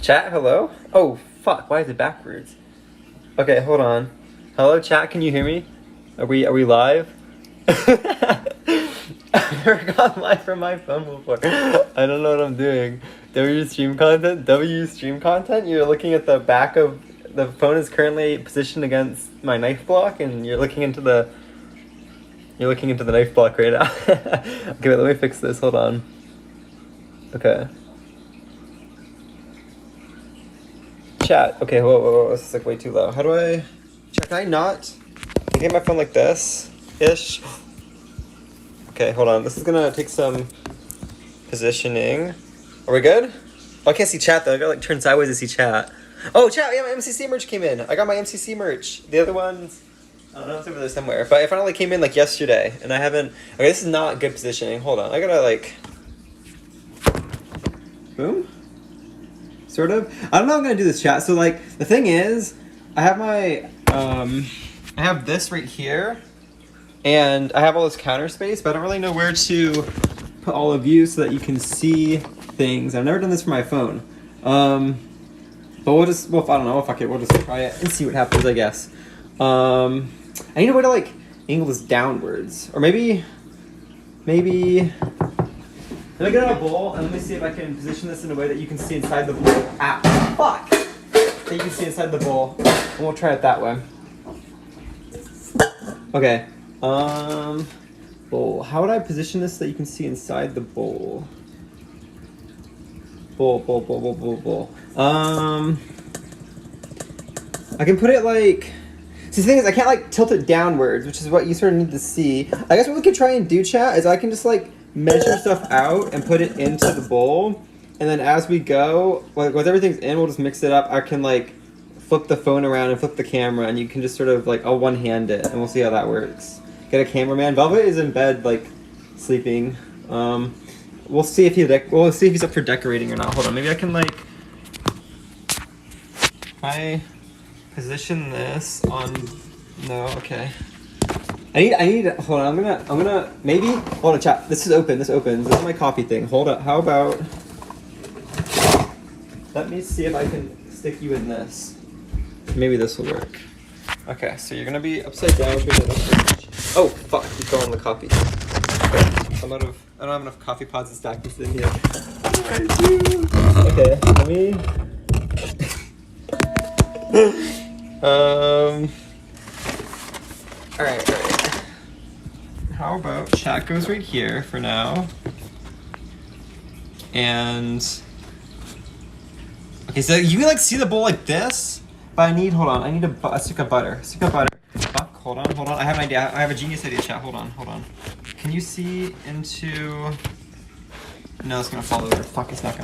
Chat, hello? Oh, fuck, why is it backwards? Okay, hold on. Hello, chat, can you hear me? Are we live? I've never gone live from my phone before. I don't know what I'm doing. W stream content? W stream content? You're looking at the back of... The phone is currently positioned against my knife block, and you're looking into the... You're looking into the knife block right now. Okay, wait, let me fix this, hold on. Okay. Chat. Okay, whoa, this is like way too low. How do I... Chat, can I not... I get my phone like this-ish. Okay, hold on. This is gonna take some positioning. Are we good? Oh, I can't see chat though. I gotta like turn sideways to see chat. Oh, chat, yeah, my MCC merch came in. I got my MCC merch. The other ones... I don't know, it's over there somewhere. But it finally came in like yesterday, and I haven't... Okay, this is not good positioning. Hold on, I gotta like... Boom? Sort of. I don't know how I'm gonna do this, chat. So like, the thing is, I have my, I have this right here, and I have all this counter space, but I don't really know where to put all of you so that you can see things. I've never done this for my phone. But we'll just, well, I don't know, fuck it, we'll just try it and see what happens, I guess. I need a way to like, angle this downwards. Or maybe... Let me get out a bowl and let me see if I can position this in a way that you can see inside the bowl. Ah, fuck! That you can see inside the bowl. And we'll try it that way. Okay. Bowl. How would I position this so that you can see inside the bowl? Bowl. I can put it like... See, the thing is, I can't like tilt it downwards, which is what you sort of need to see. I guess what we could try and do, chat, is I can just like measure stuff out and put it into the bowl, and then as we go, like once everything's in, we'll just mix it up. I can like flip the phone around and flip the camera, and you can just sort of like, I'll one-hand it, and we'll see how that works. Get a cameraman. Velvet is in bed, like sleeping. We'll see if he's up for decorating or not. Hold on, maybe I can like, I position this on. No, okay. I need, hold on, I'm gonna, maybe, hold on, chat, this opens, this is my coffee thing, hold up, how about, let me see if I can stick you in this, maybe this will work. Okay, so you're gonna be upside down, oh, fuck, you fell on the coffee. I don't have enough coffee pods to stack this in here. Okay, let me, Alright. How about chat goes right here for now. And okay, so you can like see the bowl like this, but I need a stick of butter. Fuck, hold on. I have an idea. I have a genius idea, chat. Hold on. Can you see into... No, it's gonna fall over. Fuck, it's not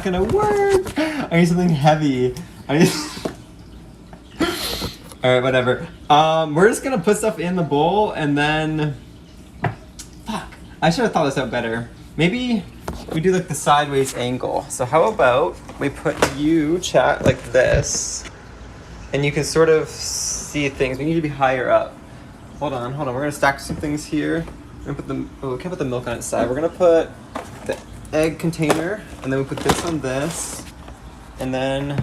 gonna work. I need something heavy. Alright, whatever. We're just gonna put stuff in the bowl and then... Fuck. I should have thought this out better. Maybe we do like the sideways angle. So how about we put you, chat, like this. And you can sort of see things. We need to be higher up. Hold on. We're gonna stack some things here. We're gonna put we can't put the milk on its side. We're gonna put the egg container. And then we put this on this. And then,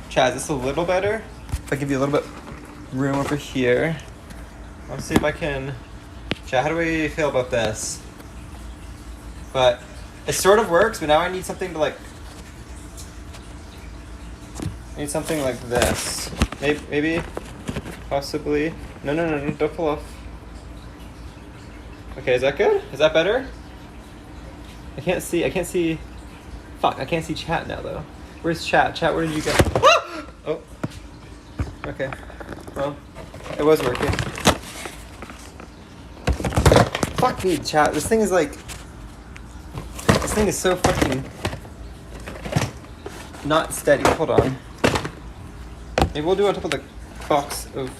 chat, is this a little better? If I give you a little bit room over here. Let's see if I can... Chat, how do we feel about this? But it sort of works, but now I need something to like... I need something like this. Maybe? Possibly? No, don't pull off. Okay, is that good? Is that better? I can't see... Fuck, I can't see chat now though. Where's chat? Chat, where did you go? Ah! Oh. Okay. Well, it was working. Fuck me, chat. This thing is like... This thing is so fucking... not steady. Hold on. Maybe we'll do on top of the box of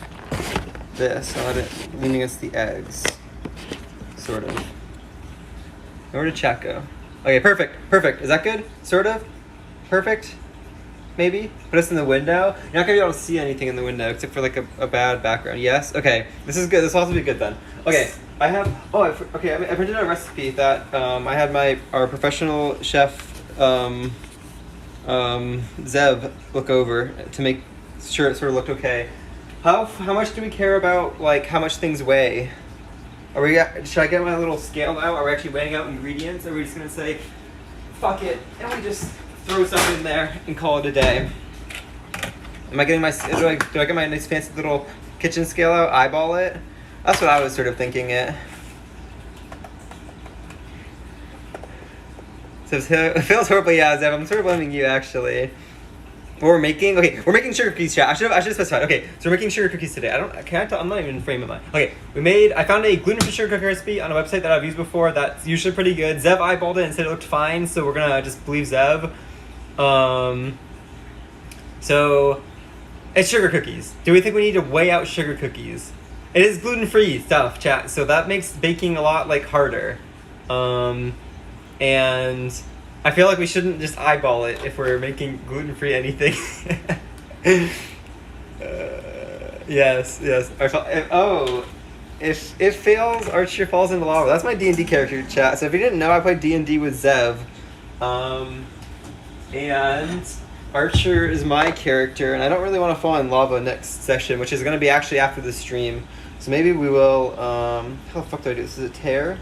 this. I'll let it lean against the eggs. Sort of. Where did chat go? Okay, perfect. Is that good? Sort of? Perfect? Maybe? Put us in the window. You're not gonna be able to see anything in the window except for like a bad background. Yes? Okay. This is good. This will also be good then. Okay. I printed out a recipe that I had our professional chef Zev look over to make sure it sort of looked okay. How much do we care about like how much things weigh? Should I get my little scale out? Are we actually weighing out ingredients? Or are we just gonna say, fuck it, and we just throw stuff in there and call it a day? Am I getting my, do I get my nice fancy little kitchen scale out, eyeball it? That's what I was sort of thinking it. So it feels horrible, yeah, Zev, I'm sort of blaming you actually. We're making sugar cookies, chat. I should have specified. Okay, so we're making sugar cookies today. I'm not even in frame of mind. Okay, I found a gluten-free sugar cookie recipe on a website that I've used before that's usually pretty good. Zev eyeballed it and said it looked fine, so we're gonna just believe Zev. So, it's sugar cookies. Do we think we need to weigh out sugar cookies? It is gluten-free stuff, chat, so that makes baking a lot, like, harder. And I feel like we shouldn't just eyeball it if we're making gluten-free anything. Yes. If it fails, Archer falls into lava. That's my D&D character, chat. So if you didn't know, I played D&D with Zev. And Archer is my character, and I don't really want to fall in lava next session, which is going to be actually after the stream. So maybe we will, how the fuck do I do this? Is it tear?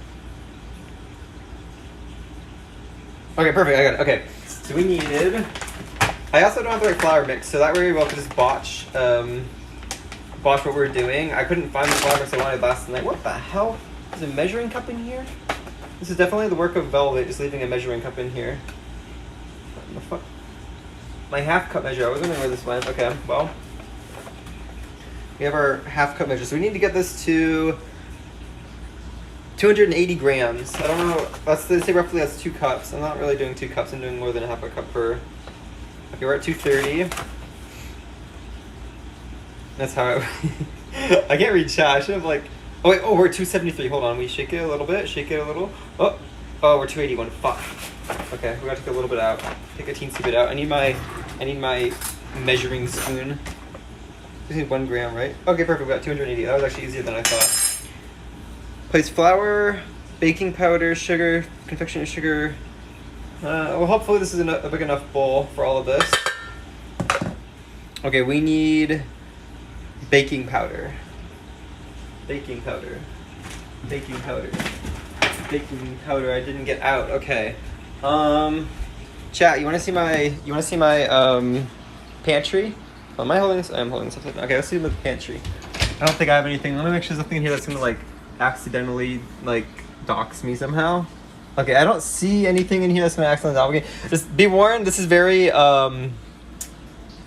Okay, perfect, I got it. Okay, so we needed... I also don't have the right flour mix, so that way we will just botch what we're doing. I couldn't find the flour mix I wanted last night. What the hell? Is a measuring cup in here? This is definitely the work of Velvet, just leaving a measuring cup in here. What the fuck? My half cup measure, I was wondering where this went. Okay, well. We have our half cup measure, so we need to get this to 280 grams. I don't know, they say roughly that's 2 cups. I'm not really doing 2 cups, I'm doing more than a half a cup per. Okay, we're at 230. That's how I can't read chat. I should have like, we're at 273. Hold on, we shake it a little bit, Oh, we're 281, fuck. Okay, we gotta take a little bit out. Take a teensy bit out. I need my measuring spoon. Just need 1 gram, right? Okay, perfect, we got 280. That was actually easier than I thought. Place flour, baking powder, sugar, confectionery sugar. Well, hopefully this is a big enough bowl for all of this. Okay, we need baking powder. Baking powder. I didn't get out. Okay. Chat, you want to see my pantry? Oh, am I holding this? I'm holding this upside down. Okay, let's see the pantry. I don't think I have anything. Let me make sure there's nothing in here that's gonna like accidentally like dox me somehow. Okay, I don't see anything in here that's gonna accidentally dox me. Just be warned, this is very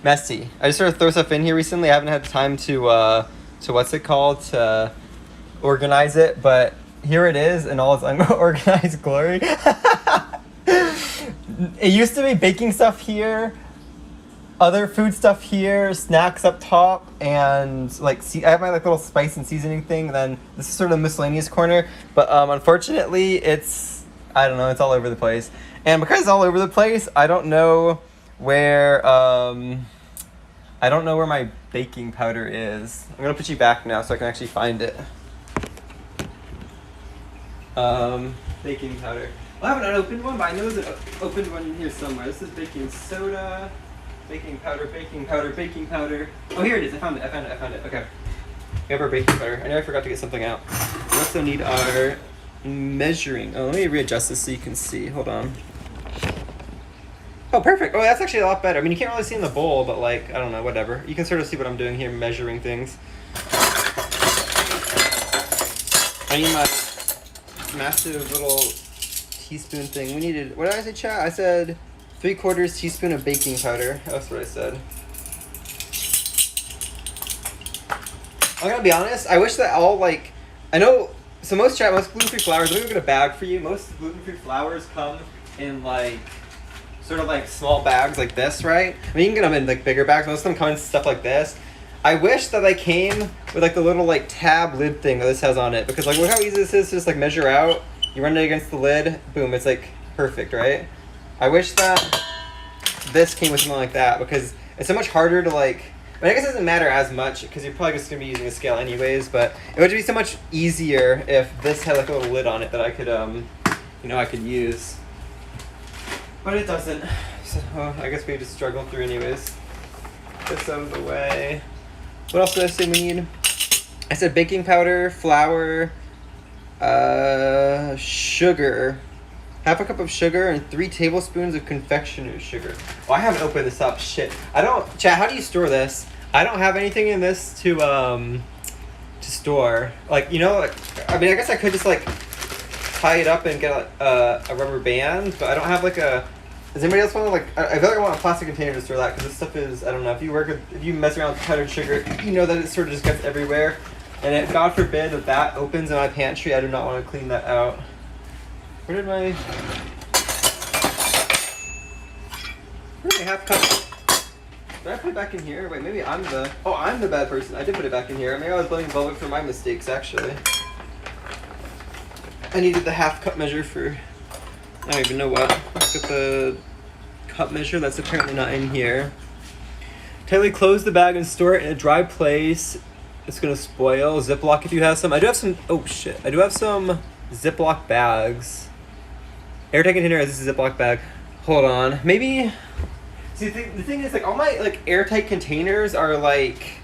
messy. I just sort of throw stuff in here recently. I haven't had time to what's it called, to organize it, but here it is in all its unorganized glory. It used to be baking stuff here, other food stuff here, snacks up top, and like I have my like little spice and seasoning thing. And then this is sort of the miscellaneous corner, but unfortunately it's it's all over the place. And because it's all over the place, I don't know where my baking powder is. I'm gonna put you back now so I can actually find it. Baking powder. Well, I have an unopened one, but I know there's an opened one in here somewhere. This is baking soda, baking powder. Oh, here it is. I found it. Okay. We have our baking powder. I know I forgot to get something out. We also need our measuring. Oh, let me readjust this so you can see. Hold on. Oh, perfect. Oh, that's actually a lot better. I mean, you can't really see in the bowl, but like, I don't know, whatever. You can sort of see what I'm doing here, measuring things. I need my massive little teaspoon thing. We needed, what did I say, chat? I said 3/4 teaspoon of baking powder. That's what I said. I'm gonna be honest, I wish that all like, I know, so most gluten-free flours, let me get a bag for you. Most gluten-free flours come in like, sort of like small bags like this, right? I mean, you can get them in like bigger bags. Most of them come in stuff like this. I wish that they came with like the little like tab lid thing that this has on it, because like look how easy this is to just like measure out. You run it against the lid, boom, it's like perfect, right? I wish that this came with something like that, because it's so much harder to like, I guess it doesn't matter as much because you're probably just going to be using a scale anyways, but it would be so much easier if this had like a little lid on it that I could, I could use. But it doesn't. I guess we just struggle through anyways. This out of the way. What else did I say we need? I said baking powder, flour, sugar. Half a cup of sugar and 3 tablespoons of confectioner's sugar. Oh, I haven't opened this up. Shit. I don't... Chat, how do you store this? I don't have anything in this to store. Like, you know, like, I mean, I guess I could just, like, tie it up and get a rubber band, but I don't have, like, a... Does anybody else want to, like... I feel like I want a plastic container to store that, because this stuff is... I don't know. If you mess around with powdered sugar, you know that it sort of just gets everywhere. And if, God forbid, that opens in my pantry, I do not want to clean that out. Where did my half cup? Did I put it back in here? Wait, maybe I'm the bad person. I did put it back in here. Maybe I was blaming Velvet for my mistakes, actually. I needed the half cup measure for, I don't even know what. Let's get the cup measure. That's apparently not in here. Tightly close the bag and store it in a dry place. It's gonna spoil. Ziploc if you have some. I do have some, oh shit. I do have some Ziploc bags. Airtight container has this Ziploc bag. Hold on. Maybe... See, the thing is, like, all my, like, airtight containers are, like,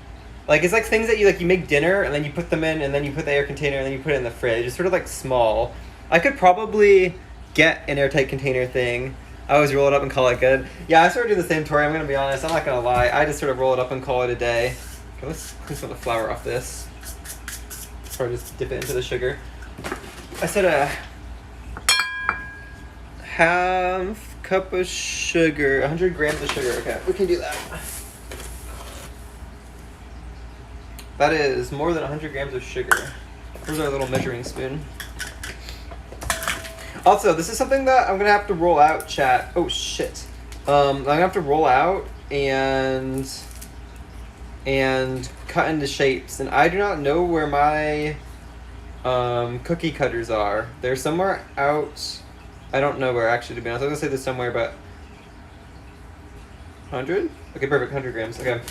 it's like things that you make dinner, and then you put them in, and then you put the air container, and then you put it in the fridge. It's sort of, like, small. I could probably get an airtight container thing. I always roll it up and call it good. Yeah, I sort of do the same, Tori. I'm going to be honest. I'm not going to lie. I just sort of roll it up and call it a day. Okay, let's clean some of the flour off this. Or just dip it into the sugar. I said a half cup of sugar, 100 grams of sugar. Okay, we can do that. That is more than 100 grams of sugar. Here's our little measuring spoon. Also, this is something that I'm gonna have to roll out, chat. Oh shit. I'm gonna have to roll out and cut into shapes, and I do not know where my cookie cutters are. They're somewhere out. I don't know where, actually, to be honest. I was gonna say this somewhere, but 100? Okay, perfect. 100 grams. Okay.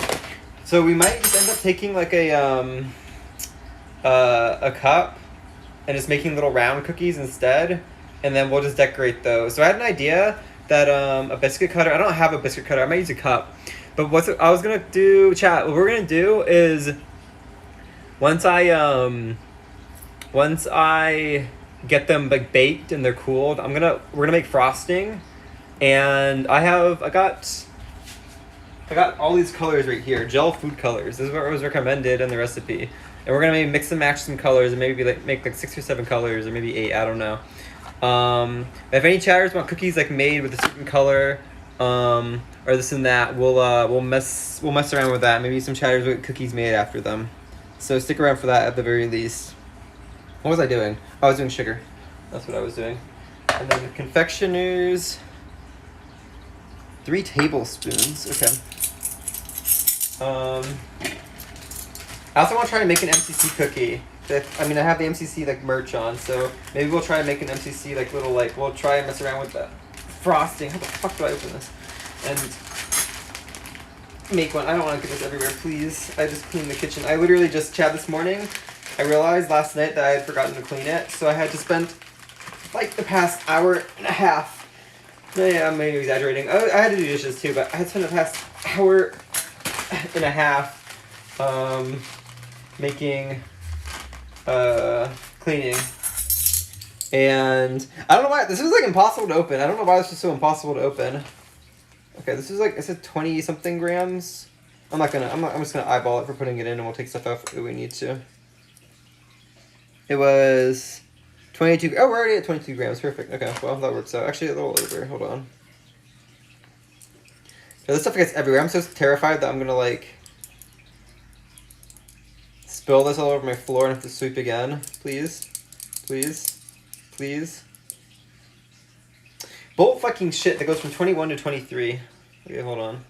So we might just end up taking like a cup and just making little round cookies instead, and then we'll just decorate those. So I had an idea that a biscuit cutter. I don't have a biscuit cutter. I might use a cup. But what I was gonna do, chat. What we're gonna do is once I get them like baked and they're cooled, we're gonna make frosting, and I got all these colors right here, gel food colors. This is what was recommended in the recipe, and we're gonna maybe mix and match some colors and maybe like make like 6 or 7 colors or maybe 8. I don't know. If any chatters want cookies like made with a certain color, or this and that, we'll mess around with that. Maybe some chatters with cookies made after them. So stick around for that at the very least. What was I doing? Oh, I was doing sugar. That's what I was doing. And then the confectioners, 3 tablespoons. Okay. I also want to try to make an MCC cookie. I mean, I have the MCC like merch on, so maybe we'll try and make an MCC like little like we'll try and mess around with the frosting. How the fuck do I open this? And make one. I don't want to get this everywhere, please. I just cleaned the kitchen. I literally just this morning. I realized last night that I had forgotten to clean it, so I had to spend like the past hour and a half. Yeah, I'm maybe exaggerating. I had to do dishes too, but I had to spend the past hour and a half making cleaning. And I don't know why this was like impossible to open. I don't know why this was so impossible to open. Okay, this is like, it said 20 something grams. I'm just gonna eyeball it for putting it in, and we'll take stuff out if we need to. It was 22. Oh, we're already at 22 grams. Perfect. Okay, well, that works out. Actually, a little over. Hold on. So this stuff gets everywhere. I'm so terrified that I'm gonna like spill this all over my floor and have to sweep again. Please. Please. Please. Bolt fucking shit that goes from 21 to 23. Okay, hold on.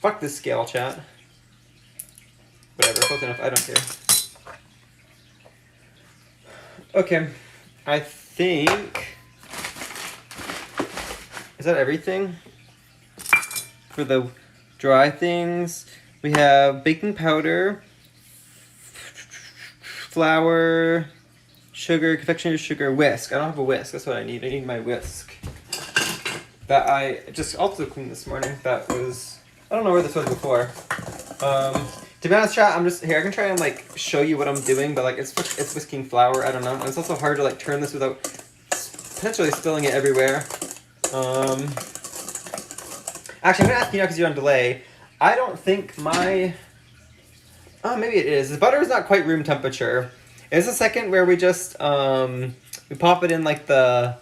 Fuck this scale, chat. Whatever, close enough. I don't care. Okay, I think... Is that everything? For the dry things, we have baking powder, flour, sugar, confectioner's sugar, whisk. I don't have a whisk. That's what I need. I need my whisk. that I just also cleaned this morning. That was, I don't know where this was before. To be honest, chat, I'm just here. I can try and like show you what I'm doing, but like it's whisking flour. I don't know. And it's also hard to like turn this without potentially spilling it everywhere. Actually, I'm gonna ask you now because you're on delay. I don't think my. Oh, maybe it is. The butter is not quite room temperature. Is a second where we just we pop it in like the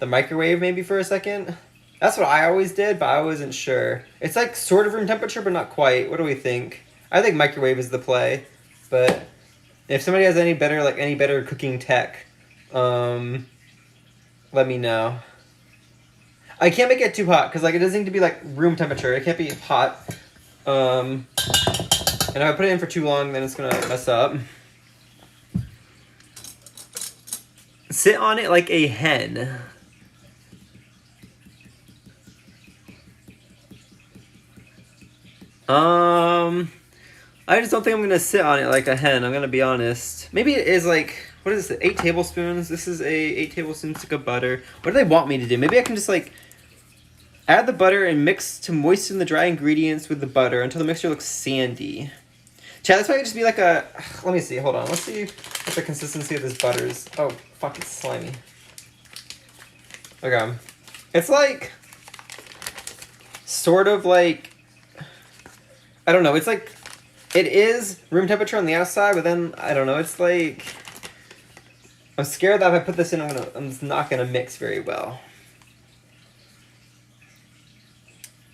microwave maybe for a second. That's what I always did, but I wasn't sure. It's like sort of room temperature, but not quite. What do we think? I think microwave is the play, but if somebody has any better cooking tech, let me know. I can't make it too hot because like it doesn't need to be like room temperature. It can't be hot. And if I put it in for too long, then it's gonna mess up. Sit on it like a hen. I just don't think I'm gonna sit on it like a hen. I'm gonna be honest. Maybe it is like, what is it? 8 tablespoons. This is a 8 tablespoon stick of butter. What do they want me to do? Maybe I can just like add the butter and mix to moisten the dry ingredients with the butter until the mixture looks sandy. Chad, this might just be like a. Let me see. Hold on. Let's see what the consistency of this butter is. Oh, fuck! It's slimy. Okay, it's like sort of like. I don't know. It's like. It is room temperature on the outside, but then, I don't know, it's like... I'm scared that if I put this in, I'm not gonna mix very well.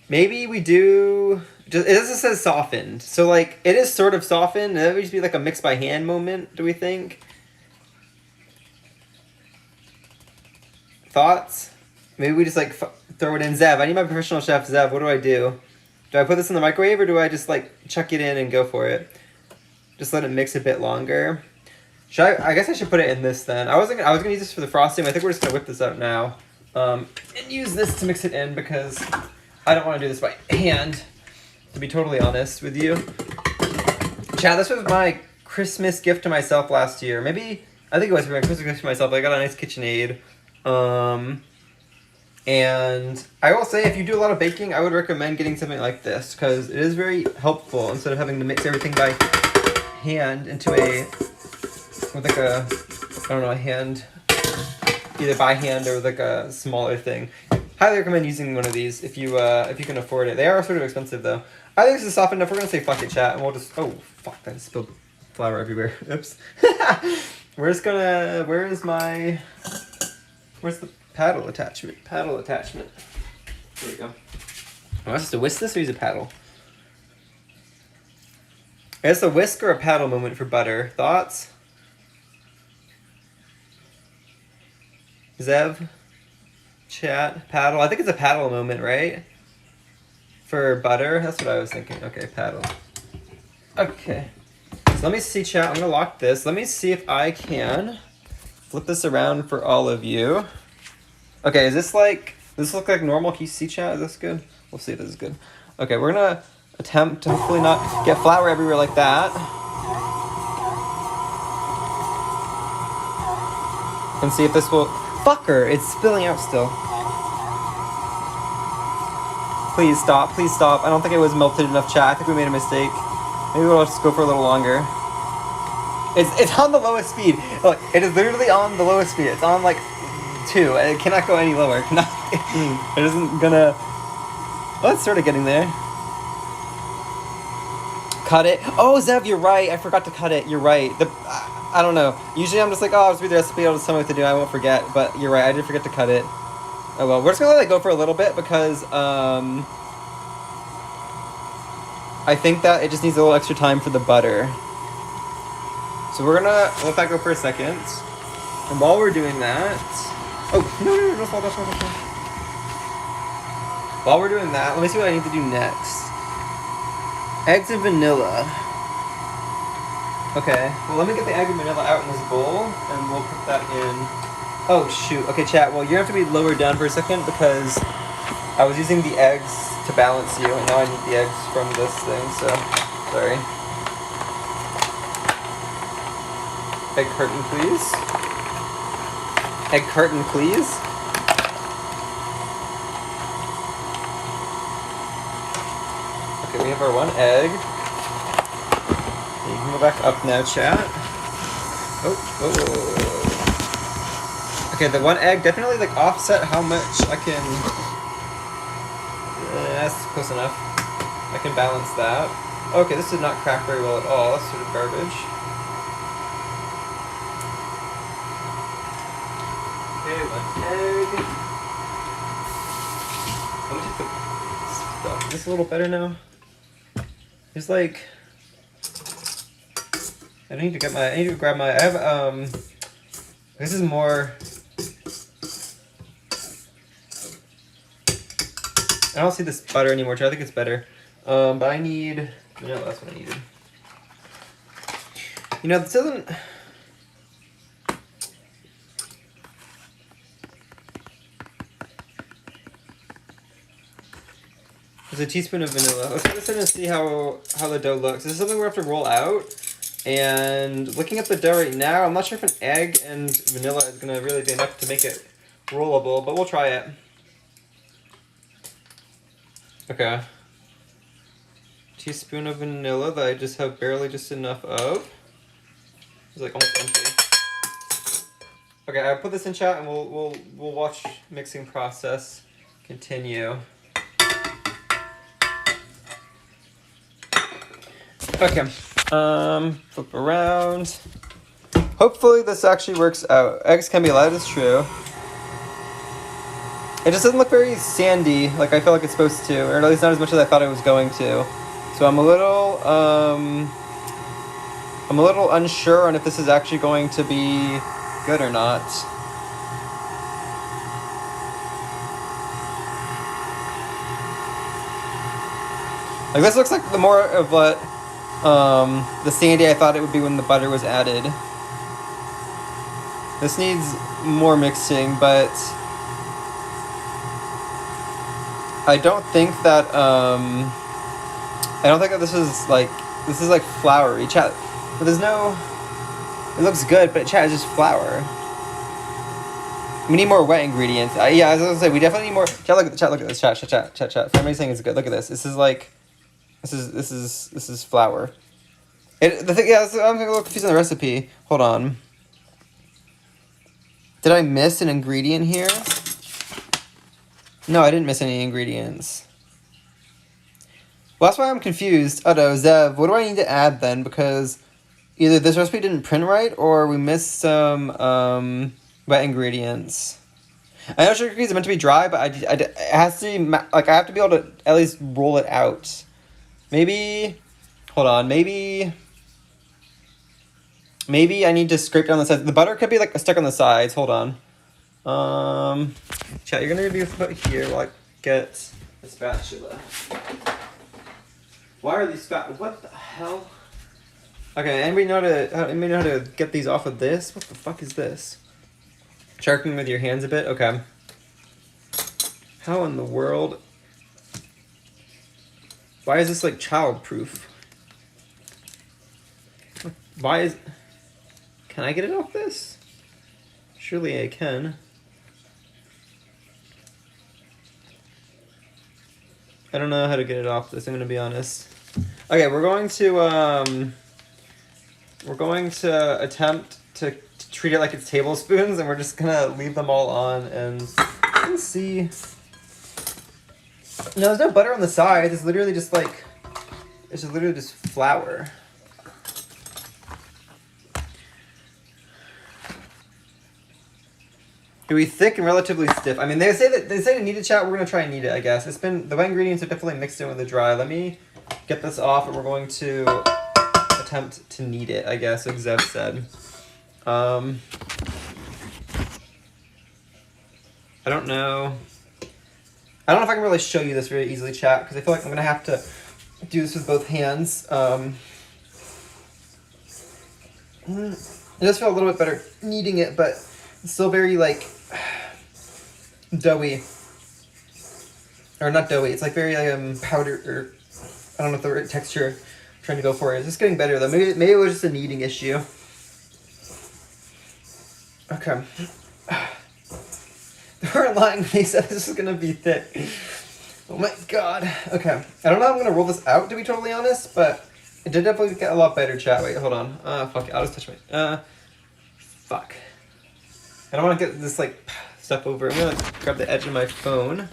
Maybe we do... it just says softened. So, like, it is sort of softened, and that would just be like a mix by hand moment, do we think? Thoughts? Maybe we just, like, throw it in. Zev, I need my professional chef, Zev, what do I do? Do I put this in the microwave or do I just like chuck it in and go for it? Just let it mix a bit longer. I guess I should put it in this then. I was gonna use this for the frosting. I think we're just gonna whip this up now, and use this to mix it in because I don't want to do this by hand. To be totally honest with you, Chad, this was my Christmas gift to myself last year. Maybe I think it was for my Christmas gift to myself. I got a nice KitchenAid. And I will say, if you do a lot of baking, I would recommend getting something like this because it is very helpful instead of having to mix everything by hand into with like a, I don't know, a hand, either by hand or like a smaller thing. Highly recommend using one of these if you can afford it. They are sort of expensive though. I think this is soft enough. We're gonna say fuck it, chat, and we'll just. Oh fuck! I spilled flour everywhere. Oops. Where's the paddle attachment? Paddle attachment. There we go. Am I supposed to whisk this or use a paddle? Is this a whisk or a paddle moment for butter? Thoughts? Zev? Chat? Paddle? I think it's a paddle moment, right? For butter? That's what I was thinking. Okay, paddle. Okay. So let me see, chat. I'm going to lock this. Let me see if I can flip this around for all of you. Okay, is this like, does this look like normal? Can you see, chat? Is this good? We'll see if this is good. Okay, we're gonna attempt to hopefully not get flour everywhere like that. And see if this will, fucker, it's spilling out still. Please stop, please stop. I don't think it was melted enough, chat. I think we made a mistake. Maybe we'll just go for a little longer. It's on the lowest speed. Look, it is literally on the lowest speed. It's on like 2, and it cannot go any lower. It isn't gonna. Oh, it's sort of getting there. Cut it. Oh, Zev, you're right. I forgot to cut it. You're right. I don't know. Usually I'm just like, oh, I'll just read the recipe. I'll just tell me what to do. I won't forget. But you're right. I did forget to cut it. Oh well. We're just gonna let it go for a little bit because I think that it just needs a little extra time for the butter. So we're gonna let that go for a second. And while we're doing that... Oh, no, don't fall. While we're doing that, let me see what I need to do next. Eggs and vanilla. Okay, well let me get the egg and vanilla out in this bowl, and we'll put that in... Oh, shoot. Okay, chat, well you're gonna have to be lowered down for a second, because I was using the eggs to balance you, and now I need the eggs from this thing, so... Sorry. Egg curtain, please. Egg carton, please. Okay, we have our 1 egg. You can go back up now, chat. Okay, the 1 egg definitely like offset how much I can. That's close enough. I can balance that. Okay, this did not crack very well at all. That's sort of garbage. Okay, 1 egg. Let me take the stuff. Is this a little better now? It's like I need to grab my. I have This is more. I don't see this butter anymore, so I think it's better. But I need. No, that's what I needed. You know, this doesn't. There's a teaspoon of vanilla. Let's put this in and see how the dough looks. This is something we have to roll out. And looking at the dough right now, I'm not sure if an egg and vanilla is going to really be enough to make it rollable, but we'll try it. Okay. Teaspoon of vanilla that I just have barely just enough of. It's like almost empty. Okay, I'll put this in chat and we'll watch mixing process continue. Okay. Flip around. Hopefully this actually works out. Eggs can be light, it's true. It just doesn't look very sandy, like I feel like it's supposed to, or at least not as much as I thought it was going to. So I'm a little unsure on if this is actually going to be good or not. Like this looks like the more of what the sandy I thought it would be when the butter was added. This needs more mixing, but I don't think that this is like floury. Chat, but there's no. It looks good, but chat is just flour. We need more wet ingredients. Yeah, I was gonna say we definitely need more. Chat, look at this. Chat. Somebody's saying it's good. Look at this. This is like. This is flour. I'm a little confused on the recipe. Hold on. Did I miss an ingredient here? No, I didn't miss any ingredients. Well, that's why I'm confused. Oh, Zev, what do I need to add then? Because either this recipe didn't print right, or we missed some wet ingredients. I know sugar cookies are meant to be dry, but it has to be like I have to be able to at least roll it out. Maybe, hold on, maybe I need to scrape down the sides. The butter could be like stuck on the sides. Hold on. Chat, you're gonna be put here while I get a spatula. Why are these what the hell? Okay, anybody know how to get these off of this? What the fuck is this? Sharpening with your hands a bit? Okay. How in the world? Why is this like child-proof? Why is... Can I get it off this? Surely I can. I don't know how to get it off this, I'm gonna be honest. Okay, we're going to attempt to treat it like it's tablespoons, and we're just gonna leave them all on and see. No, there's no butter on the sides. It's literally just like, it's literally just flour. It'll be thick and relatively stiff. I mean, they say to knead it, chat. We're gonna try and knead it, I guess. The wet ingredients are definitely mixed in with the dry. Let me get this off, and we're going to attempt to knead it, I guess, like Zev said. I don't know. I don't know if I can really show you this very easily, chat, because I feel like I'm going to have to do this with both hands. It does feel a little bit better kneading it, but it's still very, like, doughy. Or not doughy, it's like very powder, or I don't know if the right texture I'm trying to go for is. It's getting better, though. Maybe it was just a kneading issue. Okay. They weren't lying when they said this is going to be thick. Oh my god. Okay. I don't know how I'm gonna roll this out, to be totally honest, but it did definitely get a lot better, chat. Wait, hold on. Fuck it. I'll just touch my... fuck. I don't want to get this, like, stuff over. I'm gonna grab the edge of my phone and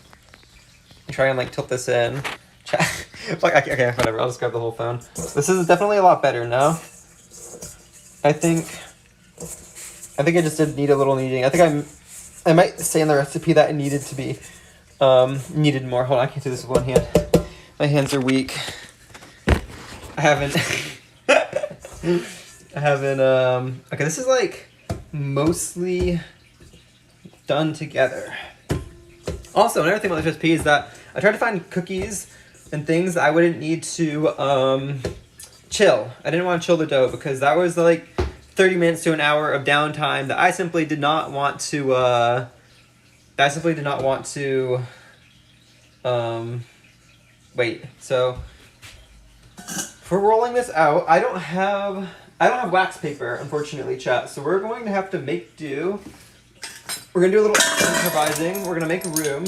try and, like, tilt this in. Chat. Fuck, okay, whatever. I'll just grab the whole phone. This is definitely a lot better now. I think I just did need a little kneading. I think I might say in the recipe that it needed to be needed more. Hold on, I can't do this with one hand. My hands are weak. I haven't okay, this is like mostly done together. Also, another thing about this recipe is that I tried to find cookies and things that I wouldn't need to chill. I didn't want to chill the dough because that was like 30 minutes to an hour of downtime that I simply did not want to wait. So for rolling this out, I don't have wax paper, unfortunately, chat. So we're going to have to make do. We're gonna do a little improvising. We're gonna make room.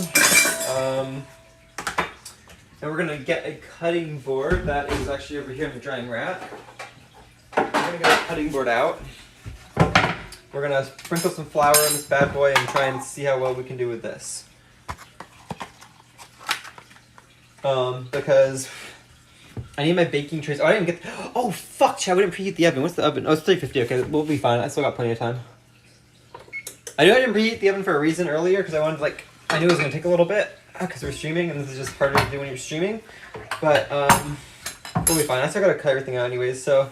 And we're gonna get a cutting board that is actually over here in the drying rack. We're gonna get a cutting board out. We're gonna sprinkle some flour on this bad boy and try and see how well we can do with this. Because I need my baking trays. Oh, I didn't get. Oh fuck! Chat, we didn't preheat the oven. What's the oven? Oh, it's 350. Okay, we'll be fine. I still got plenty of time. I knew I didn't preheat the oven for a reason earlier because I knew it was gonna take a little bit because we're streaming and this is just harder to do when you're streaming. But we'll be fine. I still gotta cut everything out anyways. So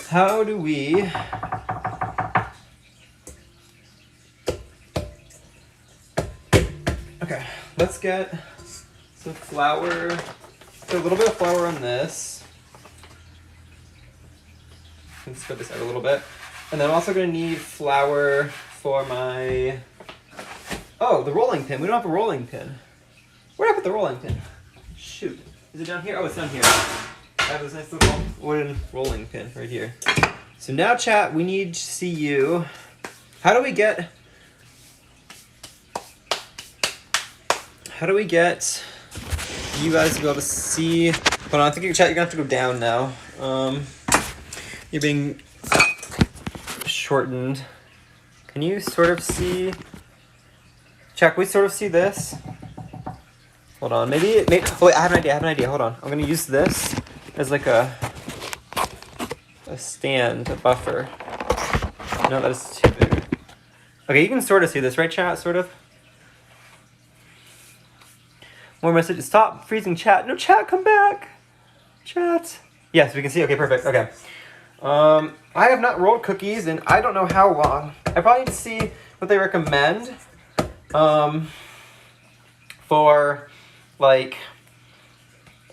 how do we? Okay, let's get some flour. So a little bit of flour on this. Let's spread this out a little bit. And then I'm also going to need flour for my... Oh, the rolling pin. We don't have a rolling pin. Where did I put the rolling pin? Shoot. Is it down here? Oh, it's down here. I have this nice little wooden rolling pin right here. So now, chat, we need to see you. How do we get you guys to be able to see? Hold on, I think chat, you're gonna have to go down now. You're being shortened. Can you sort of see? Chat, can we sort of see this? Hold on, maybe. Oh wait, I have an idea. Hold on, I'm gonna use this as like a stand, a buffer. No, that is too big. Okay, you can sort of see this, right, chat? Sort of. More messages. Stop freezing chat. No, chat, come back. Chat. Yes, we can see. Okay, perfect. Okay. I have not rolled cookies in I don't know how long. I probably need to see what they recommend for like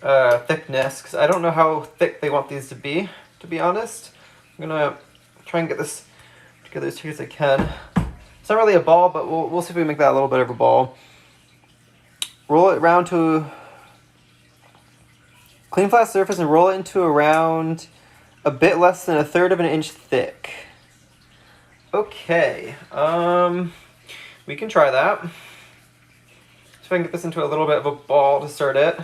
thickness, because I don't know how thick they want these to be honest. I'm gonna try and get this together as quick as I can. It's not really a ball, but we'll see if we can make that a little bit of a ball. Roll it around to clean flat surface and roll it into around a bit less than 1/3 of an inch thick. Okay, we can try that. See if I can get this into a little bit of a ball to start it.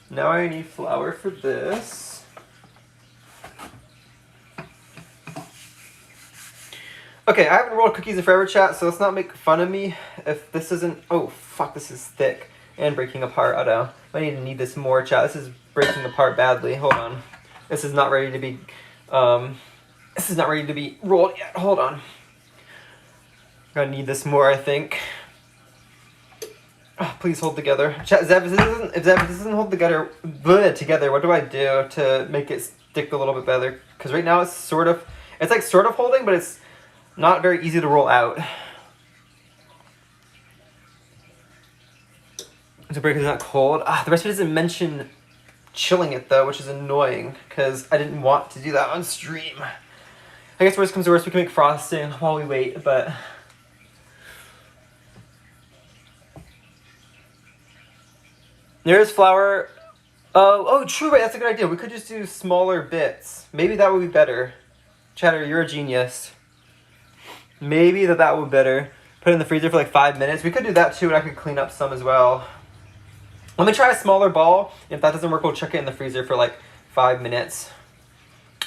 Now I need flour for this. Okay, I haven't rolled cookies in forever, chat, so let's not make fun of me if this isn't... Oh, fuck, this is thick and breaking apart. Oh, no. I need this more, chat. This is breaking apart badly. Hold on. This is not ready to be... this is not ready to be rolled yet. Hold on. I'm gonna need this more, I think. Oh, please hold together. Chat, Zev, if this doesn't hold together, what do I do to make it stick a little bit better? Because right now it's sort of holding, but it's not very easy to roll out. The breaker is not cold. The recipe doesn't mention chilling it though, which is annoying because I didn't want to do that on stream. I guess worst comes to worst, we can make frosting while we wait, but... There is flour. Oh, true, right, that's a good idea. We could just do smaller bits. Maybe that would be better. Chatter, you're a genius. Maybe that would be better. put it in the freezer for like 5 minutes. We could do that too, and I could clean up some as well. Let me try a smaller ball. If that doesn't work, we'll chuck it in the freezer for like 5 minutes.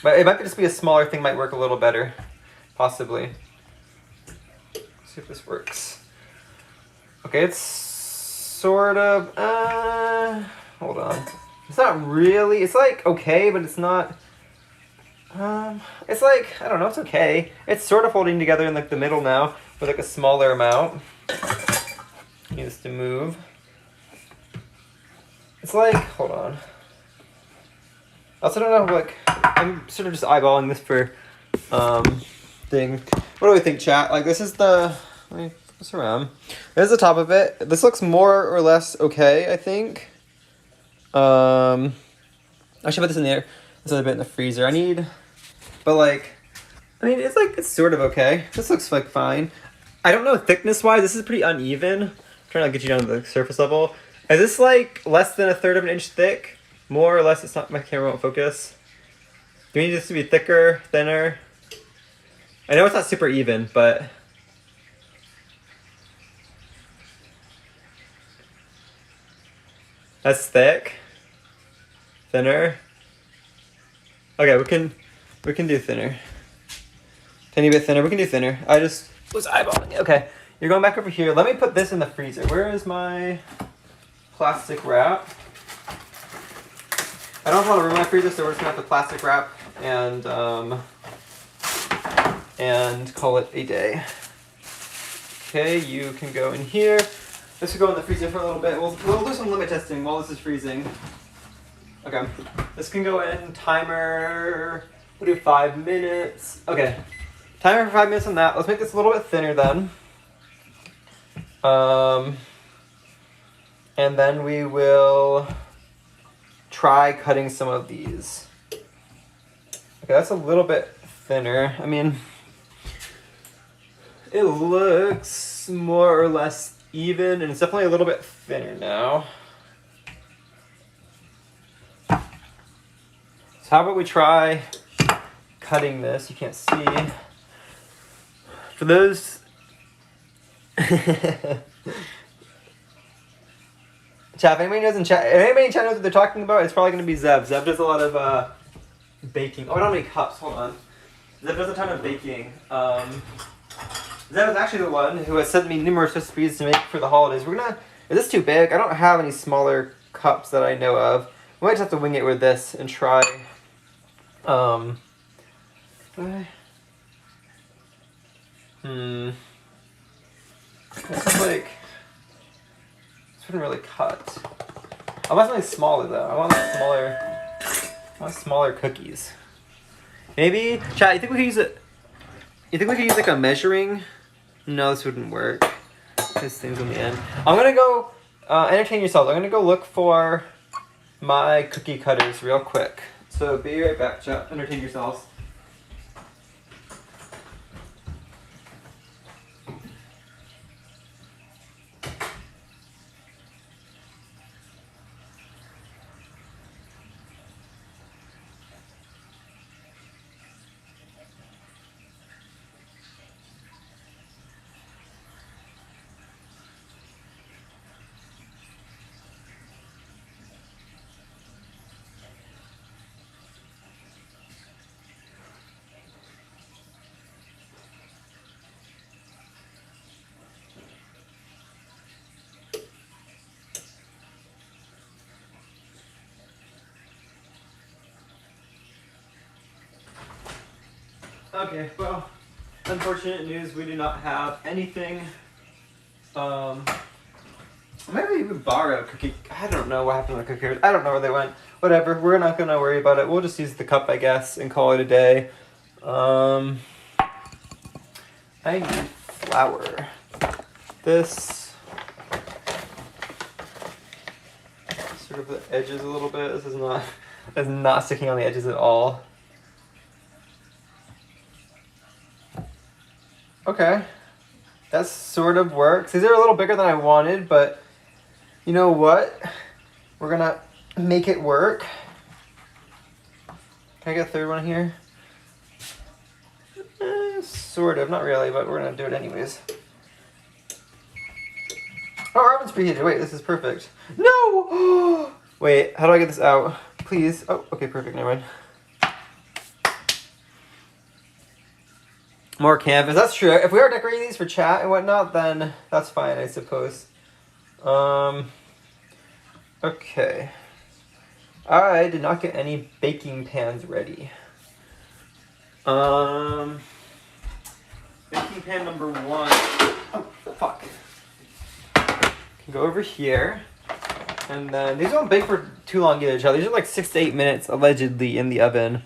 But it might just be a smaller thing, might work a little better. Possibly. Let's see if this works. Okay, it's sort of, hold on. It's not really, it's like okay, but it's not, it's like, I don't know, it's okay. It's sort of holding together in like the middle now with like a smaller amount. Need this to move. It's like, hold on. I also don't know, like, I'm sort of just eyeballing this for, thing. What do we think, chat? Like, this is the, let me flip this around. There's the top of it. This looks more or less okay, I think. I should put this in there. This other bit in the freezer. I need, but like, I mean, it's like, it's sort of okay. This looks like fine. I don't know thickness-wise. This is pretty uneven. I'm trying to get you down to the surface level. Is this like less than 1/3 of an inch thick? More or less, it's not, my camera won't focus. Do we need this to be thicker, thinner? I know it's not super even, but that's thick. Thinner. Okay, we can do thinner. Tiny bit thinner. We can do thinner. I just was eyeballing it. Okay, you're going back over here. Let me put this in the freezer. Where is my plastic wrap? I don't have a lot of room in my freezer, so we're just gonna have the plastic wrap and call it a day. Okay, you can go in here. This will go in the freezer for a little bit. We'll do some limit testing while this is freezing. Okay, this can go in. Timer, we'll do 5 minutes. Okay, timer for 5 minutes on that. Let's make this a little bit thinner then. And then we will try cutting some of these. Okay, that's a little bit thinner. I mean, it looks more or less even, and it's definitely a little bit thinner now. So how about we try cutting this? You can't see. For those... Chat, if anybody knows in chat, if anybody in chat knows what they're talking about, it's probably going to be Zev. Zev does a lot of baking. Oh, I don't have any cups. Hold on. Zev does a ton of baking. Zev is actually the one who has sent me numerous recipes to make for the holidays. We're gonna... Is this too big? I don't have any smaller cups that I know of. We might just have to wing it with this and try... This is like... This wouldn't really cut. I want something smaller though. I want smaller cookies. Maybe, chat, you think we could use it? You think we could use like a measuring? No, this wouldn't work. This thing's on the end. I'm gonna go entertain yourselves. I'm gonna go look for my cookie cutters real quick. So be right back, chat. Entertain yourselves. Okay, well, unfortunate news, we do not have anything. Maybe we would borrow a cookie. I don't know what happened to the cookies. I don't know where they went. Whatever, we're not gonna worry about it. We'll just use the cup, I guess, and call it a day. I need flour. This sort of the edges a little bit. This is not sticking on the edges at all. Okay, that sort of works. These are a little bigger than I wanted, but you know what? We're gonna make it work. Can I get a third one here? Sort of, not really, but we're gonna do it anyways. Oh, oven's preheated. Wait, this is perfect. No! Wait, how do I get this out? Please. Oh, okay, perfect. Never mind. More canvas. That's true. If we are decorating these for chat and whatnot, then that's fine, I suppose. Okay. I did not get any baking pans ready. Baking pan number 1. Oh, fuck. Can go over here. And then these don't bake for too long either, child. These are like 6 to 8 minutes allegedly in the oven.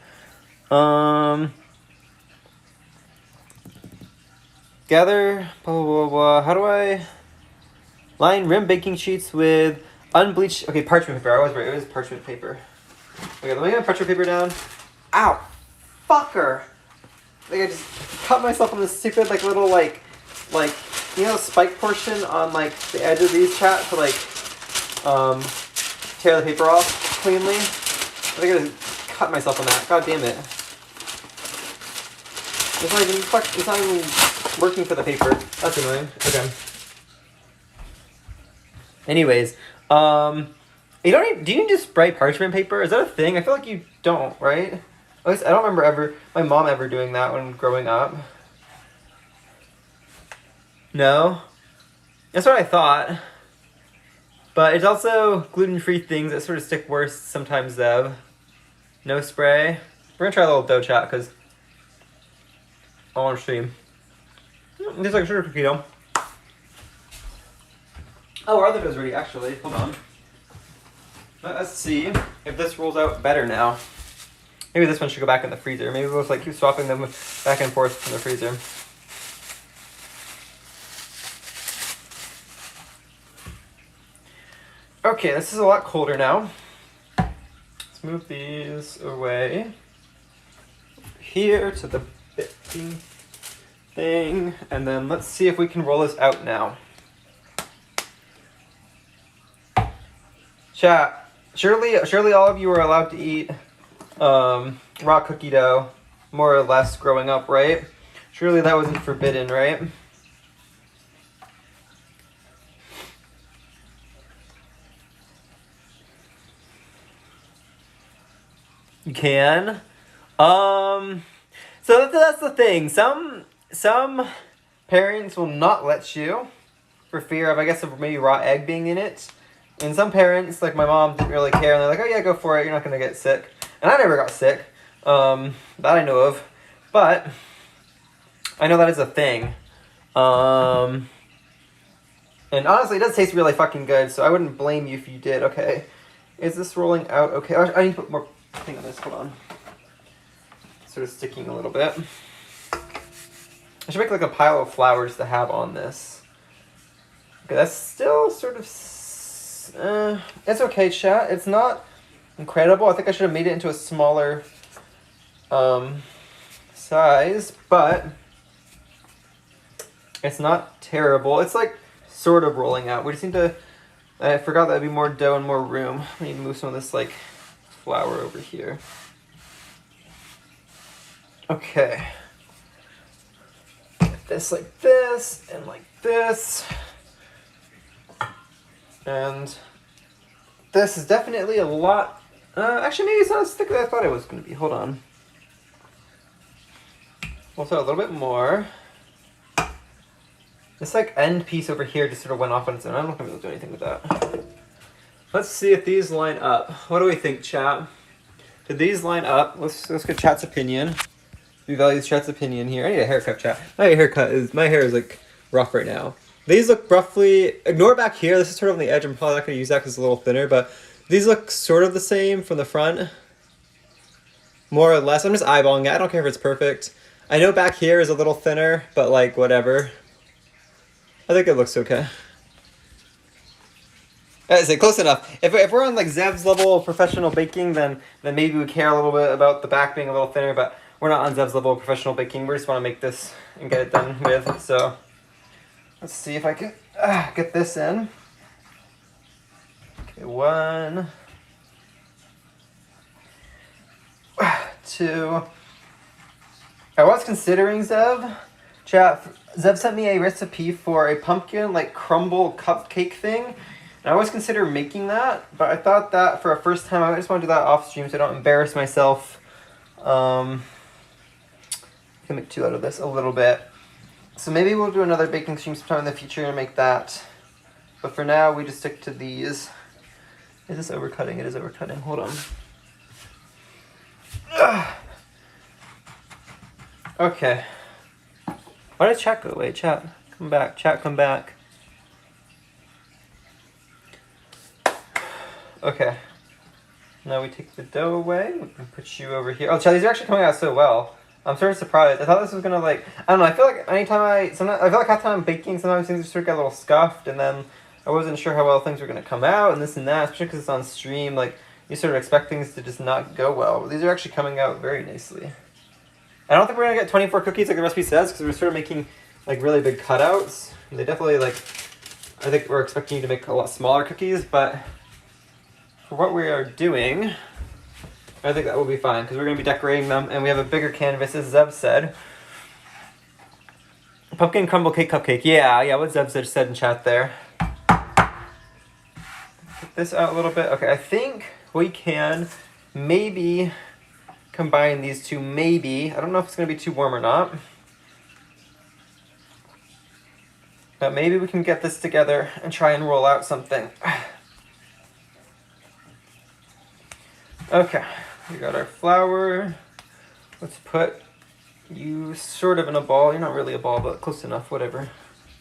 Gather, blah, blah, blah. How do I line rim baking sheets with unbleached, okay, parchment paper. I was right, it was parchment paper. Okay, let me get parchment paper down. Ow, fucker. Like I just cut myself on this stupid like little like, you know, spike portion on like the edge of these chat to like, tear the paper off cleanly. I think I just cut myself on that. God damn it. It's not even working for the paper. That's annoying. Okay. Anyways, you don't need, do you just spray parchment paper? Is that a thing? I feel like you don't, right? At least I don't remember my mom ever doing that when growing up. No? That's what I thought. But it's also gluten-free things that sort of stick worse sometimes, Zev. No spray. We're gonna try a little dough chat, because I want to stream. Tastes like a sugar cookie dough. Oh, our other dough's ready, actually. Hold on. Let's see if this rolls out better now. Maybe this one should go back in the freezer. Maybe we'll just like keep swapping them back and forth from the freezer. Okay, this is a lot colder now. Let's move these away. Here to the baking thing. And then let's see if we can roll this out now. Chat, surely all of you are allowed to eat raw cookie dough, more or less, growing up, right? Surely that wasn't forbidden, right? You can. So that's the thing. Some parents will not let you for fear of, I guess, of maybe raw egg being in it. And some parents, like my mom, didn't really care. And they're like, oh yeah, go for it. You're not going to get sick. And I never got sick. That I know of. But I know that is a thing. And honestly, it does taste really fucking good. So I wouldn't blame you if you did. Okay. Is this rolling out? Okay. I need to put more thing on this. Hold on. Sort of sticking a little bit. I should make like a pile of flowers to have on this. Okay, that's still sort of... it's okay, chat. It's not incredible. I think I should have made it into a smaller size, but it's not terrible. It's like sort of rolling out. We just need to... I forgot that would be more dough and more room. We need to move some of this like flour over here. Okay. Get this like this and like this. And this is definitely a lot. Actually, maybe it's not as thick as I thought it was going to be. Hold on. We'll put a little bit more. This like end piece over here just sort of went off on its own. I'm not going to be able to do anything with that. Let's see if these line up. What do we think, chat? Did these line up? Let's get chat's opinion. We value chat's opinion here. I need a haircut, chat. My hair is like rough right now. These look roughly, ignore back here, this is sort of on the edge, I'm probably not going to use that because it's a little thinner, but these look sort of the same from the front. More or less, I'm just eyeballing it, I don't care if it's perfect. I know back here is a little thinner, but like, whatever. I think it looks okay. I say close enough. If we're on like Zev's level of professional baking, then maybe we care a little bit about the back being a little thinner, but we're not on Zev's level of professional baking, we just want to make this and get it done with, so... Let's see if I can get this in. Okay, 1, 2. I was considering, Zev, Chat, Zev sent me a recipe for a pumpkin like crumble cupcake thing. And I always consider making that, but I thought that for a first time, I just want to do that off stream so I don't embarrass myself. I can make two out of this a little bit. So maybe we'll do another baking stream sometime in the future and make that. But for now, we just stick to these. Is this overcutting? It is overcutting. Hold on. Ugh. Okay. Why did chat go away? Chat, come back. Chat, come back. Okay. Now we take the dough away. We can put you over here. Oh, chat, these are actually coming out so well. I'm sort of surprised. I thought this was gonna I don't know. I feel like anytime I feel like half the time I'm baking, sometimes things sort of get a little scuffed, and then I wasn't sure how well things were gonna come out, and this and that. Especially because it's on stream, like you sort of expect things to just not go well. But these are actually coming out very nicely. I don't think we're gonna get 24 cookies like the recipe says, because we're sort of making like really big cutouts. They definitely I think we're expecting you to make a lot smaller cookies, but for what we are doing, I think that will be fine, because we're going to be decorating them, and we have a bigger canvas, as Zev said. Pumpkin crumble cake cupcake. Yeah, what Zev said in chat there. Get this out a little bit. Okay, I think we can maybe combine these two, maybe. I don't know if it's going to be too warm or not. But maybe we can get this together and try and roll out something. Okay, we got our flour. Let's put you sort of in a ball. You're not really a ball, but close enough, whatever.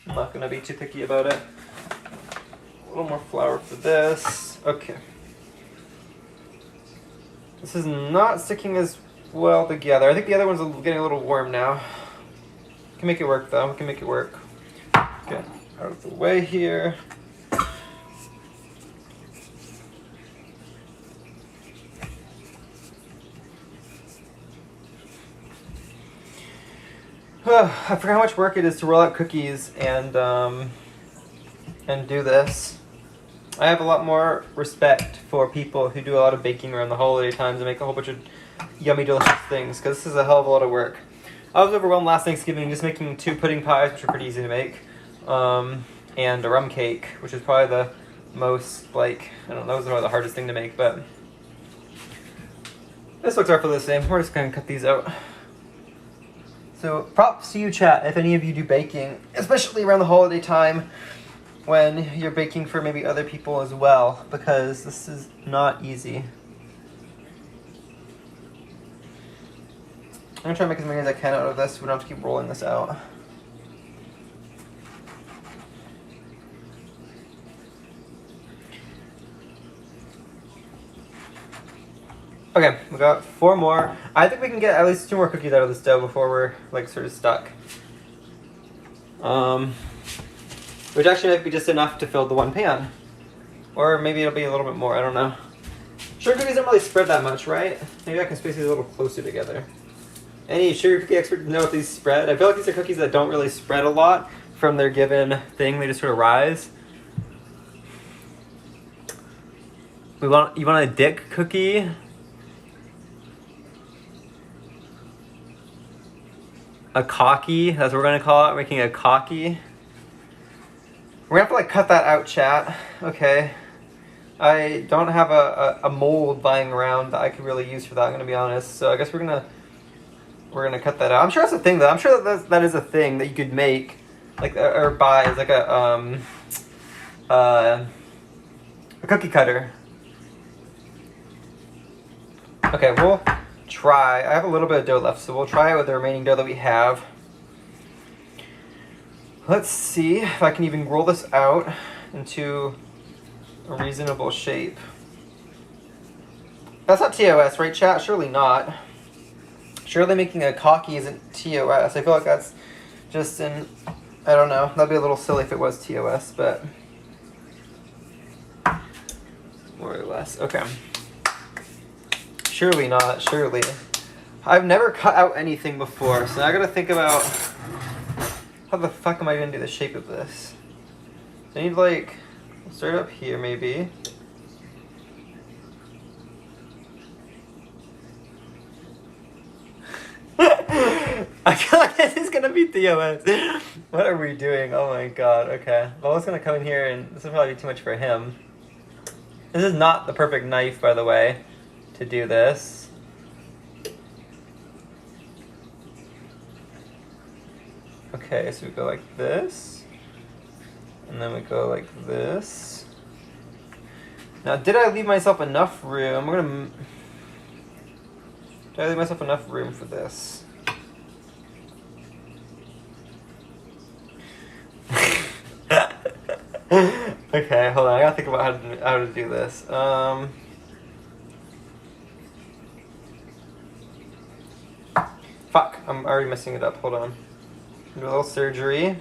I'm not gonna be too picky about it. A little more flour for this. Okay. This is not sticking as well together. I think the other one's getting a little warm now. We can make it work though, we can make it work. Okay, out of the way here. I forgot how much work it is to roll out cookies and do this. I have a lot more respect for people who do a lot of baking around the holiday times and make a whole bunch of yummy, delicious things, because this is a hell of a lot of work. I was overwhelmed last Thanksgiving just making 2 pudding pies, which are pretty easy to make, and a rum cake, which is probably the most, I don't know, those are the hardest thing to make, but this looks roughly the same. We're just going to cut these out. So props to you, chat, if any of you do baking, especially around the holiday time when you're baking for maybe other people as well, because this is not easy. I'm going to try to make as many as I can out of this so we don't have to keep rolling this out. Okay, we got 4 more. I think we can get at least 2 more cookies out of this dough before we're sort of stuck. Which actually might be just enough to fill the 1 pan. Or maybe it'll be a little bit more, I don't know. Sugar cookies don't really spread that much, right? Maybe I can space these a little closer together. Any sugar cookie expert know if these spread? I feel like these are cookies that don't really spread a lot from their given thing, they just sort of rise. You want a dick cookie? A cocky, that's what we're gonna call it, making a cocky. We're gonna have to cut that out, chat. Okay. I don't have a mold lying around that I could really use for that, I'm gonna be honest. So I guess we're gonna cut that out. I'm sure that's a thing though. I'm sure that is a thing that you could make, or buy as a cookie cutter. Okay, we'll try. I have a little bit of dough left, so we'll try it with the remaining dough that we have. Let's see if I can even roll this out into a reasonable shape. That's not TOS, right, chat? Surely not. Surely making a cocky isn't TOS. I feel like that's just I don't know. That'd be a little silly if it was TOS, but more or less. Okay. Surely not, surely. I've never cut out anything before, so now I gotta think about how the fuck am I gonna do the shape of this? I need we'll start up here maybe. I feel like this is gonna gonna be TOS. What are we doing? Oh my god. Okay. Lo's gonna come in here, and this will probably be too much for him. This is not the perfect knife, by the way, to do this. Okay, so we go like this, and then we go like this. Now, did I leave myself enough room? Did I leave myself enough room for this? Okay, hold on. I gotta think about how to do this. Fuck, I'm already messing it up. Hold on. Do a little surgery.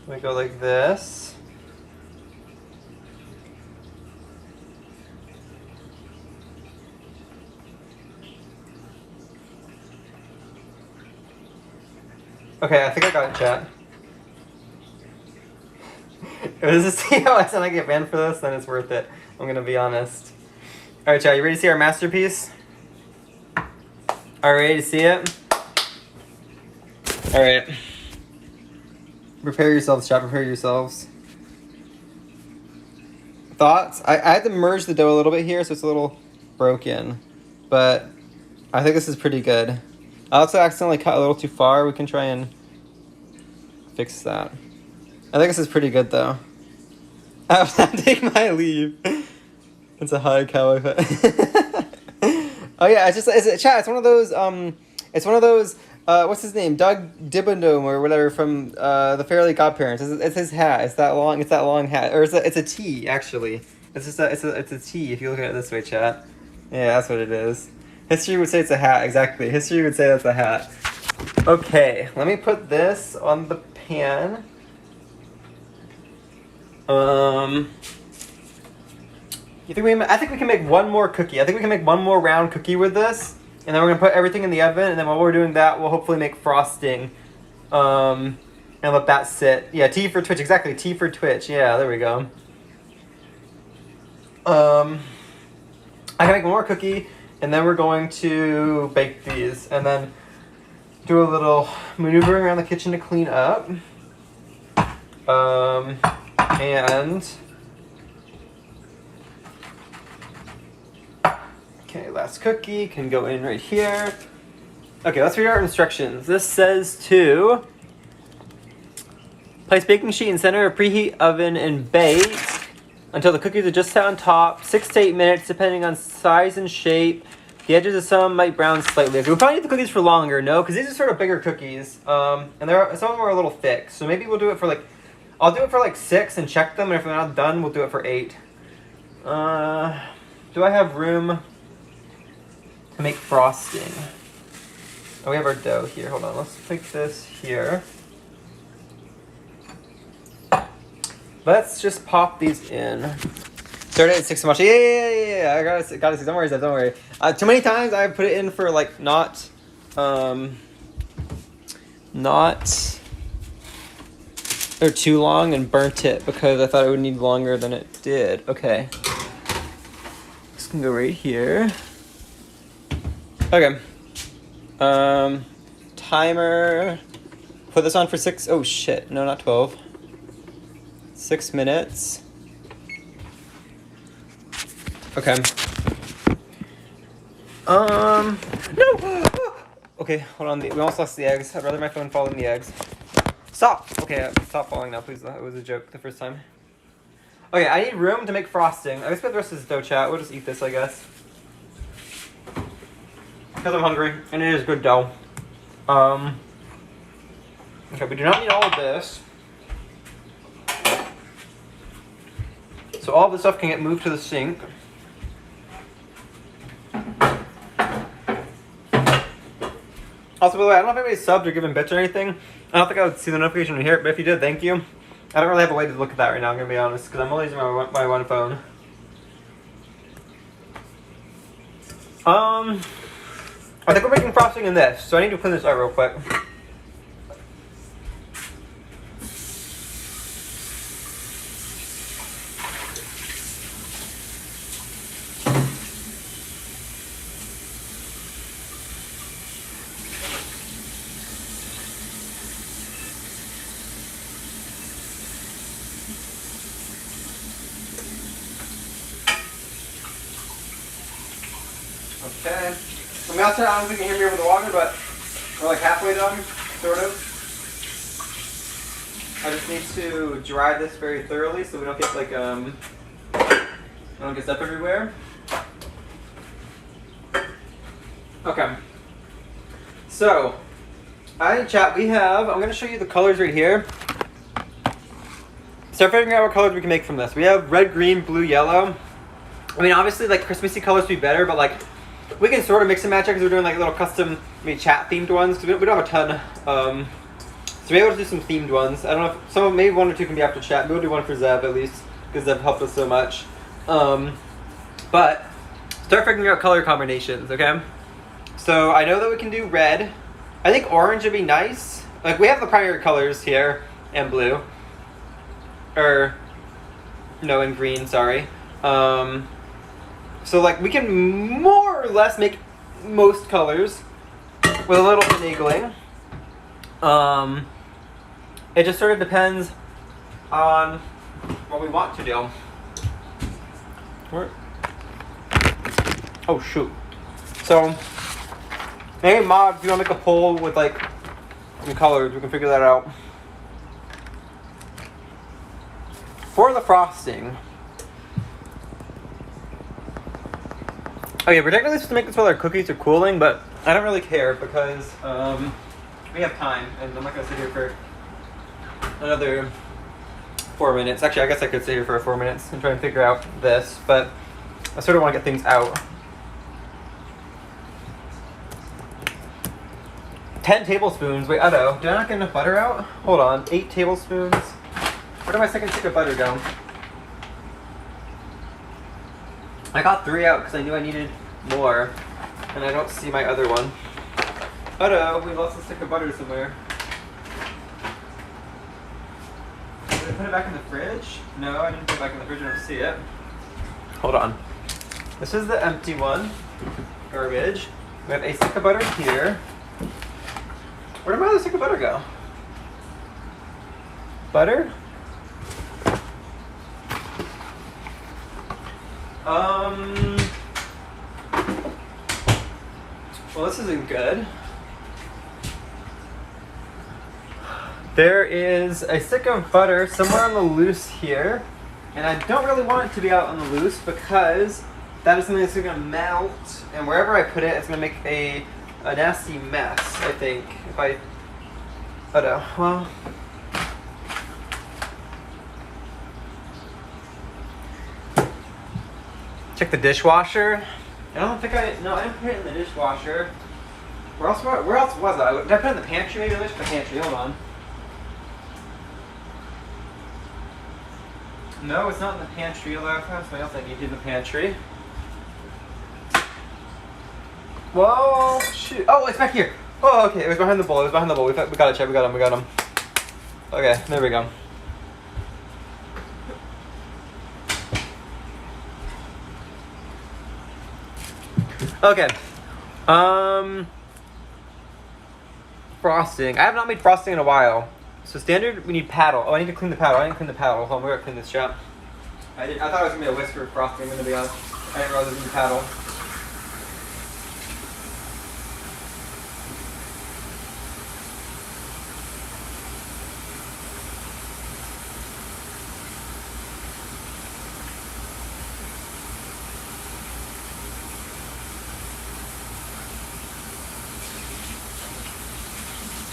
We go like this. Okay, I think I got it, chat. If this is TOS and I get banned for this, then it's worth it. I'm gonna be honest. Alright, chat, you ready to see our masterpiece? Are you ready to see it? Alright. Prepare yourselves, chat, prepare yourselves. Thoughts? I had to merge the dough a little bit here, so it's a little broken. But I think this is pretty good. I also accidentally cut a little too far. We can try and fix that. I think this is pretty good, though. I will not take my leave. It's a high cow. Oh yeah, it's chat. It's one of those. What's his name? Doug Dibendome or whatever from the Fairly Godparents. It's his hat. It's that long. It's that long hat, or it's a T actually. It's a T if you look at it this way, chat. Yeah, that's what it is. History would say it's a hat. Exactly. History would say that's a hat. Okay, let me put this on the pan. I think we can make one more cookie. I think we can make one more round cookie with this, and then we're gonna put everything in the oven. And then while we're doing that, we'll hopefully make frosting, and let that sit. Yeah, T for Twitch. Exactly, T for Twitch. Yeah, there we go. I can make one more cookie, and then we're going to bake these, and then do a little maneuvering around the kitchen to clean up. And okay, last cookie can go in right here. Okay, let's read our instructions. This says to place baking sheet in center of preheat oven and bake until the cookies are just set on top, 6 to 8 minutes depending on size and shape. The edges of some might brown slightly. Okay, we'll probably need the cookies for longer, no? Because these are sort of bigger cookies. And some of them are a little thick. So maybe we'll do it for I'll do it for 6 and check them. And if we're not done, we'll do it for 8. Do I have room to make frosting? Oh, we have our dough here. Hold on, let's take this here. Let's just pop these in. 38 so much. Yeah. I got it. Don't worry, Zeb. Don't worry. Too many times I put it in for not or too long and burnt it because I thought it would need longer than it did. Okay. This can go right here. Okay. Timer. Put this on for 6. Oh shit. No, not 12. 6 minutes. Okay. No! Okay, hold on. We almost lost the eggs. I'd rather my phone fall in the eggs. Stop! Okay, stop falling now, please. It was a joke the first time. Okay, I need room to make frosting. I guess the rest of this dough, chat. We'll just eat this, I guess. Because I'm hungry, and it is good dough. Okay, we do not need all of this. So all of this stuff can get moved to the sink. Also, by the way, I don't know if anybody subbed or given bits or anything. I don't think I would see the notification or hear it, but if you did, thank you. I don't really have a way to look at that right now, I'm going to be honest, because I'm only using my one phone. I think we're making frosting in this, so I need to clean this out real quick. Okay. I mean, outside, I don't think you can hear me over the water, but we're like halfway done, sort of. I just need to dry this very thoroughly so we don't get like, don't get stuff everywhere. Okay. So, alright chat, I'm going to show you the colors right here. Start figuring out what colors we can make from this. We have red, green, blue, yellow. I mean, obviously, like, Christmassy colors would be better, but, like, we can sort of mix and match it because we're doing, like, little custom, chat-themed ones. Because we don't have a ton. So maybe we'll do some themed ones. I don't know if, maybe one or two can be after chat. Maybe we'll do one for Zev, at least, because Zev helped us so much. But, start figuring out color combinations, okay? So, I know that we can do red. I think orange would be nice. Like, we have the primary colors here, and blue. And green, sorry. So, like, we can more or less make most colors with a little finagling. It just sort of depends on what we want to do. Oh, shoot. So, maybe Mod, if you want to make a poll with, like, some colors, we can figure that out. For the frosting. Okay, we're technically supposed to make this while our cookies are cooling, but I don't really care because we have time, and I'm not going to sit here for another 4 minutes. Actually, I guess I could sit here for 4 minutes and try and figure out this, but I sort of want to get things out. 10 tablespoons. Wait, Otto, did I not get enough butter out? Hold on. 8 tablespoons. Where did my second stick of butter go? I got 3 out because I knew I needed more, and I don't see my other one. Otto, we lost a stick of butter somewhere. Did I put it back in the fridge? No, I didn't put it back in the fridge. I don't see it. Hold on. This is the empty one. Garbage. We have a stick of butter here. Where did my other stick of butter go? Butter? Well, this isn't good. There is a stick of butter somewhere on the loose here, and I don't really want it to be out on the loose because that is something that's going to melt, and wherever I put it, it's going to make a nasty mess, I think. If I... Oh no, well... Check the dishwasher. No, I didn't put it in the dishwasher. Where else was I? Did I put it in the pantry? Maybe I put it in the pantry. Hold on. No, it's not in the pantry. Although I found something else I needed in the pantry. Whoa, shoot. Oh, it's back here. Oh, okay. It was behind the bowl. We got it, Chad. We got him. Okay, there we go. Okay. Frosting. I have not made frosting in a while. So standard, we need paddle. Oh, I need to clean the paddle. I didn't clean the paddle. Hold on, we're gonna clean this shop. I thought it was gonna be a whisk for frosting, I'm gonna be honest. I didn't realize it was gonna be paddle.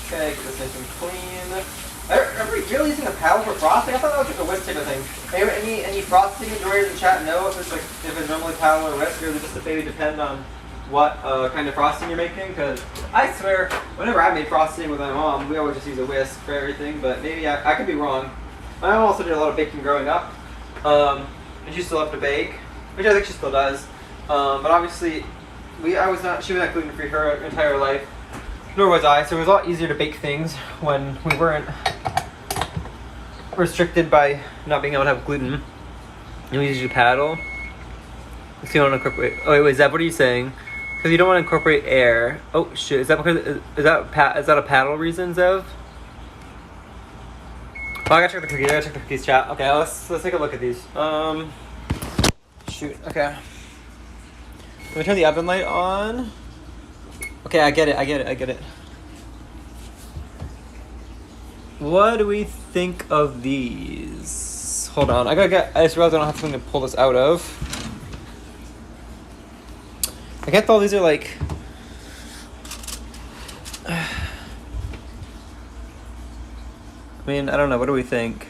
Okay, get this nice and clean. Are we really using a paddle for frosting? I thought that was like a whisk type of thing. Any frosting enjoyers in chat know if it's normally paddle or whisk, or does it just maybe depend on what kind of frosting you're making? Because I swear, whenever I made frosting with my mom, we always just use a whisk for everything, but maybe I could be wrong. My mom also did a lot of baking growing up, and she still loved to bake, which I think she still does. But obviously, she was not gluten-free her entire life. Nor was I, so it was a lot easier to bake things when we weren't restricted by not being able to have gluten. And we usually paddle. Because you don't want to incorporate... Oh, wait, Zeb, what are you saying? Because you don't want to incorporate air. Oh, shit, is that because... Is that a paddle reason, Zev? Oh, I gotta check the cookies, chat. Okay, let's take a look at these. Shoot, okay. Let me turn the oven light on. Okay, I get it. What do we think of these? Hold on, I just realized I don't have something to pull this out of. I can't tell, these are like... I mean, I don't know, what do we think?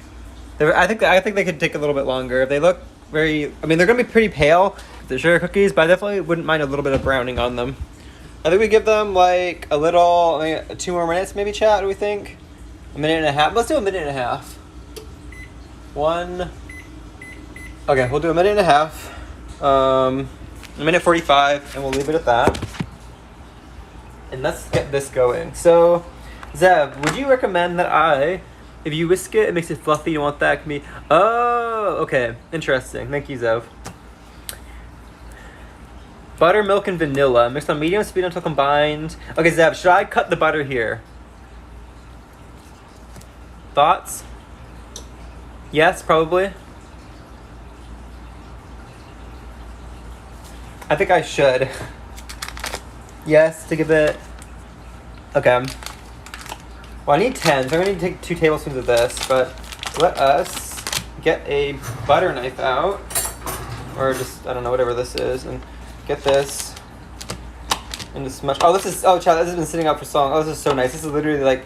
I think they could take a little bit longer. They look very... I mean, they're going to be pretty pale, the sugar cookies, but I definitely wouldn't mind a little bit of browning on them. I think we give them like a little, 2 more minutes maybe, chat, what do we think? A minute and a half? Let's do a minute and a half. Okay, we'll do a minute and a half. A minute 45, and we'll leave it at that. And let's get this going. So, Zev, would you recommend that if you whisk it, it makes it fluffy, you want that can be... Oh, okay. Interesting. Thank you, Zev. Butter, milk, and vanilla. Mixed on medium speed until combined. Okay, Zev, should I cut the butter here? Thoughts? Yes, probably. I think I should. Yes, to give it... Okay. Well, I need 10, so I'm going to take 2 tablespoons of this, but let us get a butter knife out. Or just, I don't know, whatever this is, and get this. And just smush... Oh, this is... Oh, chat, this has been sitting out for so long. Oh, this is so nice. This is literally like...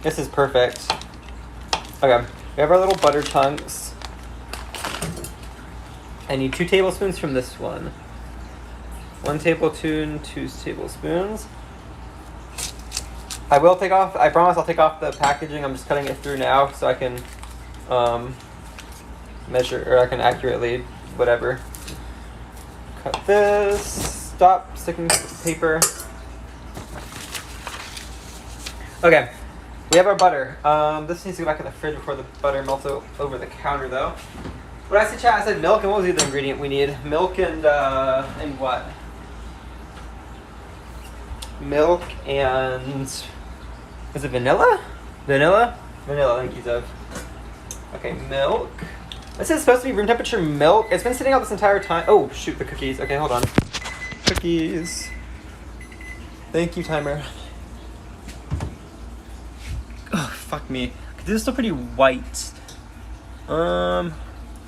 This is perfect. Okay. We have our little butter chunks. I need 2 tablespoons from this one. 1 tablespoon, 2 tablespoons. I promise I'll take off the packaging. I'm just cutting it through now so I can measure, or I can accurately, whatever. Cut this. Stop sticking paper. Okay, we have our butter. This needs to go back in the fridge before the butter melts over the counter though. What did I say, chat? I said milk, and what was the other ingredient we need? Milk and what? Milk and... Is it vanilla? Vanilla, thank you, Zev. Okay, milk. This is supposed to be room temperature milk. It's been sitting out this entire time. Oh, shoot, the cookies. Okay, hold on. Cookies. Thank you, timer. Oh, fuck me. These are still pretty white. I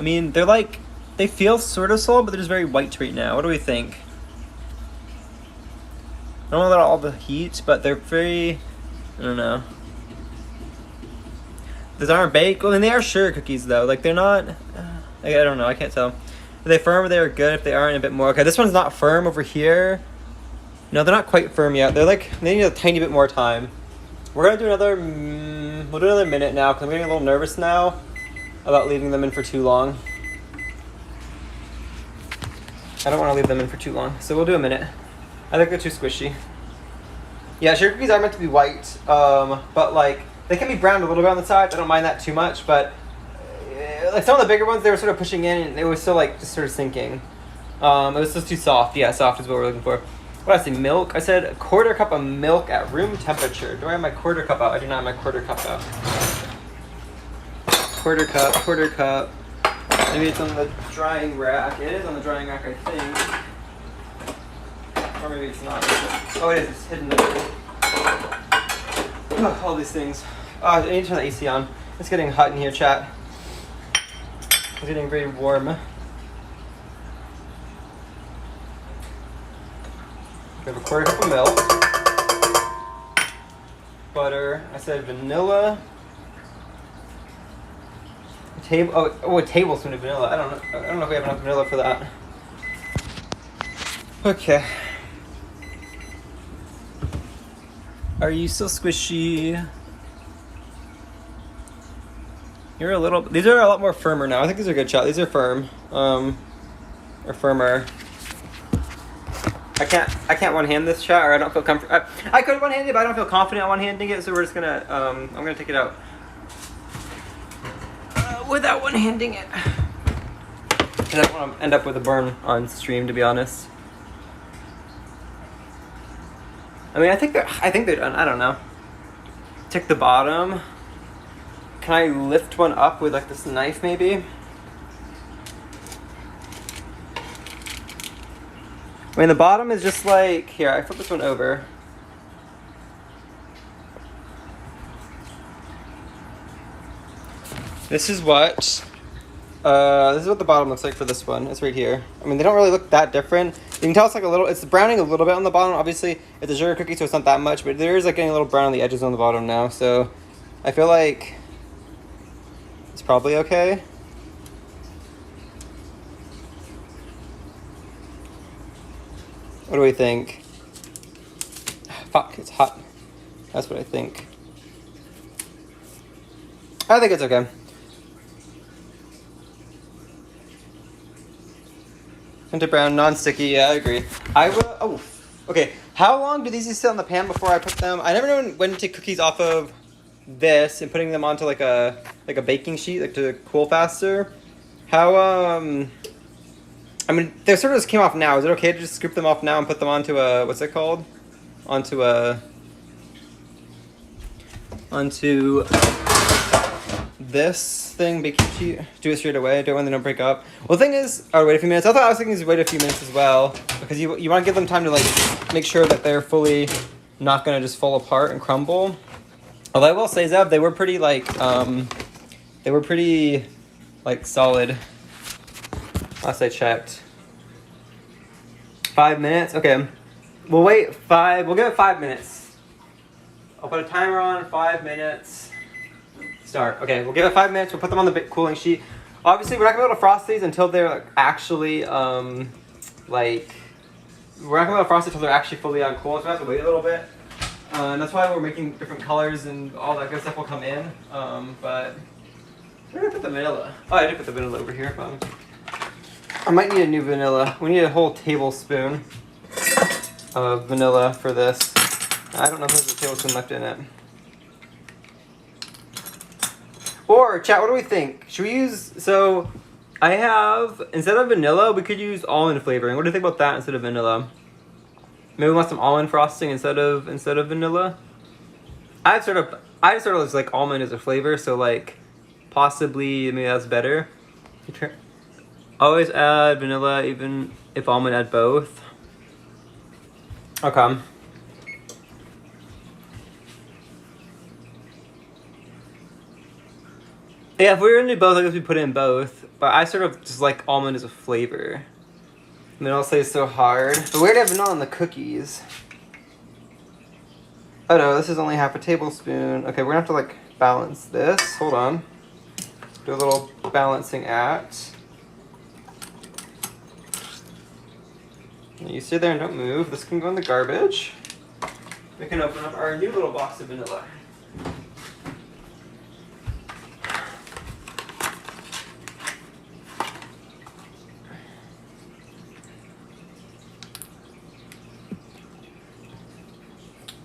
mean, they feel sort of solid, but they're just very white right now. What do we think? I don't know about all the heat, but they're very... I don't know. These aren't baked. Well, and they are sugar cookies, though. Like, they're not... I don't know. I can't tell. If they firm, they are good. If they aren't, a bit more. Okay, this one's not firm over here. No, they're not quite firm yet. They're like... They need a tiny bit more time. We're going to do another... we'll do another minute now, because I'm getting a little nervous now about leaving them in for too long. I don't want to leave them in for too long. So we'll do a minute. I think they're too squishy. Yeah, sugar cookies are meant to be white, but like they can be browned a little bit on the sides. I don't mind that too much, but like some of the bigger ones, they were sort of pushing in, and it was still like just sort of sinking. It was just too soft. Yeah, soft is what we're looking for. What did I say? Milk. I said a 1/4 cup of milk at room temperature. Do I have my 1/4 cup out? I do not have my 1/4 cup out. 1/4 cup. Maybe it's on the drying rack. It is on the drying rack, I think. Or maybe it's not. Oh, it is. It's hidden there. All these things. Oh, I need to turn the AC on. It's getting hot in here, chat. It's getting very warm. We have a 1/4 cup of milk. Butter. I said vanilla. A tablespoon of vanilla. I don't know if we have enough vanilla for that. Okay. Are you still squishy? You're a little... These are a lot more firmer now. I think these are good, chat. These are firm. Or firmer. I can't one-hand this, chat, or I don't feel comfortable. I could one-hand it, but I don't feel confident one-handing it, so we're just gonna... I'm gonna take it out. Without one-handing it. I don't want to end up with a burn on stream, to be honest. I mean, I think they're done. I don't know. Check the bottom. Can I lift one up with like this knife, maybe? I mean, the bottom is just like, here, I flip this one over. This is what the bottom looks like for this one. It's right here. I mean, they don't really look that different. You can tell it's like it's browning a little bit on the bottom. Obviously, it's a sugar cookie, so it's not that much, but there is like getting a little brown on the edges on the bottom now. So I feel like it's probably okay. What do we think? Fuck, it's hot. That's what I think. I think it's okay. Hinted brown, non-sticky, yeah, I agree. I will, oh, okay. How long do these sit on the pan before I put them? I never know when to take cookies off of this and putting them onto like a baking sheet, like to cool faster. How, I mean, they sort of just came off now. Is it okay to just scoop them off now and put them onto a, what's it called? Onto this thing, baking sheet. Do it straight away. Do it when they don't break up. Well, the thing is, oh, wait a few minutes. I thought I was thinking is wait a few minutes as well, because you want to give them time to like make sure that they're fully not gonna just fall apart and crumble. Although I will say, Zeb, they were pretty like solid. Last I checked. 5 minutes. Okay, we'll wait 5. We'll give it 5 minutes. I'll put a timer on. 5 minutes. Start. Okay, we'll give it 5 minutes. We'll put them on the cooling sheet. Obviously, we're not gonna be able to frost these until they're like, actually we're not gonna be able to frost it until they're actually fully on cool. So we have to wait a little bit. And that's why we're making different colors and all that good stuff will come in. But we're gonna put the vanilla. Oh, I did put the vanilla over here. I might need a new vanilla. We need a whole tablespoon of vanilla for this. I don't know if there's a tablespoon left in it. Or, chat, what do we think? Should we use, so, I have, instead of vanilla, we could use almond flavoring. What do you think about that instead of vanilla? Maybe we want some almond frosting instead of vanilla? I sort of just like almond as a flavor, so like, possibly, maybe that's better. Always add vanilla, even if almond, add both. Okay. Yeah, if we were gonna do both, I guess we put in both. But I sort of just like almond as a flavor. And then I'll say it's so hard. But we already have vanilla on the cookies. Oh no, this is only half a tablespoon. Okay, we're gonna have to like balance this. Hold on. Do a little balancing act. You sit there and don't move. This can go in the garbage. We can open up our new little box of vanilla.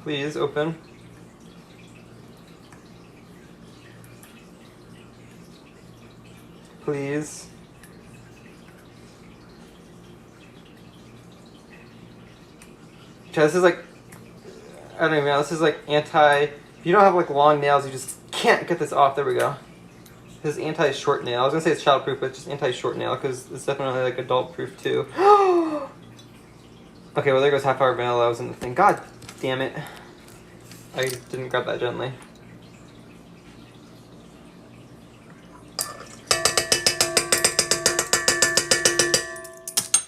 Please open. Please. This is like, I don't even know, this is like if you don't have like long nails, you just can't get this off. There we go. This is anti-short nail. I was gonna say it's child-proof, but it's just anti-short nail because it's definitely like adult-proof too. Okay, well there goes half our vanilla. I was in the thing. God damn it. I didn't grab that gently.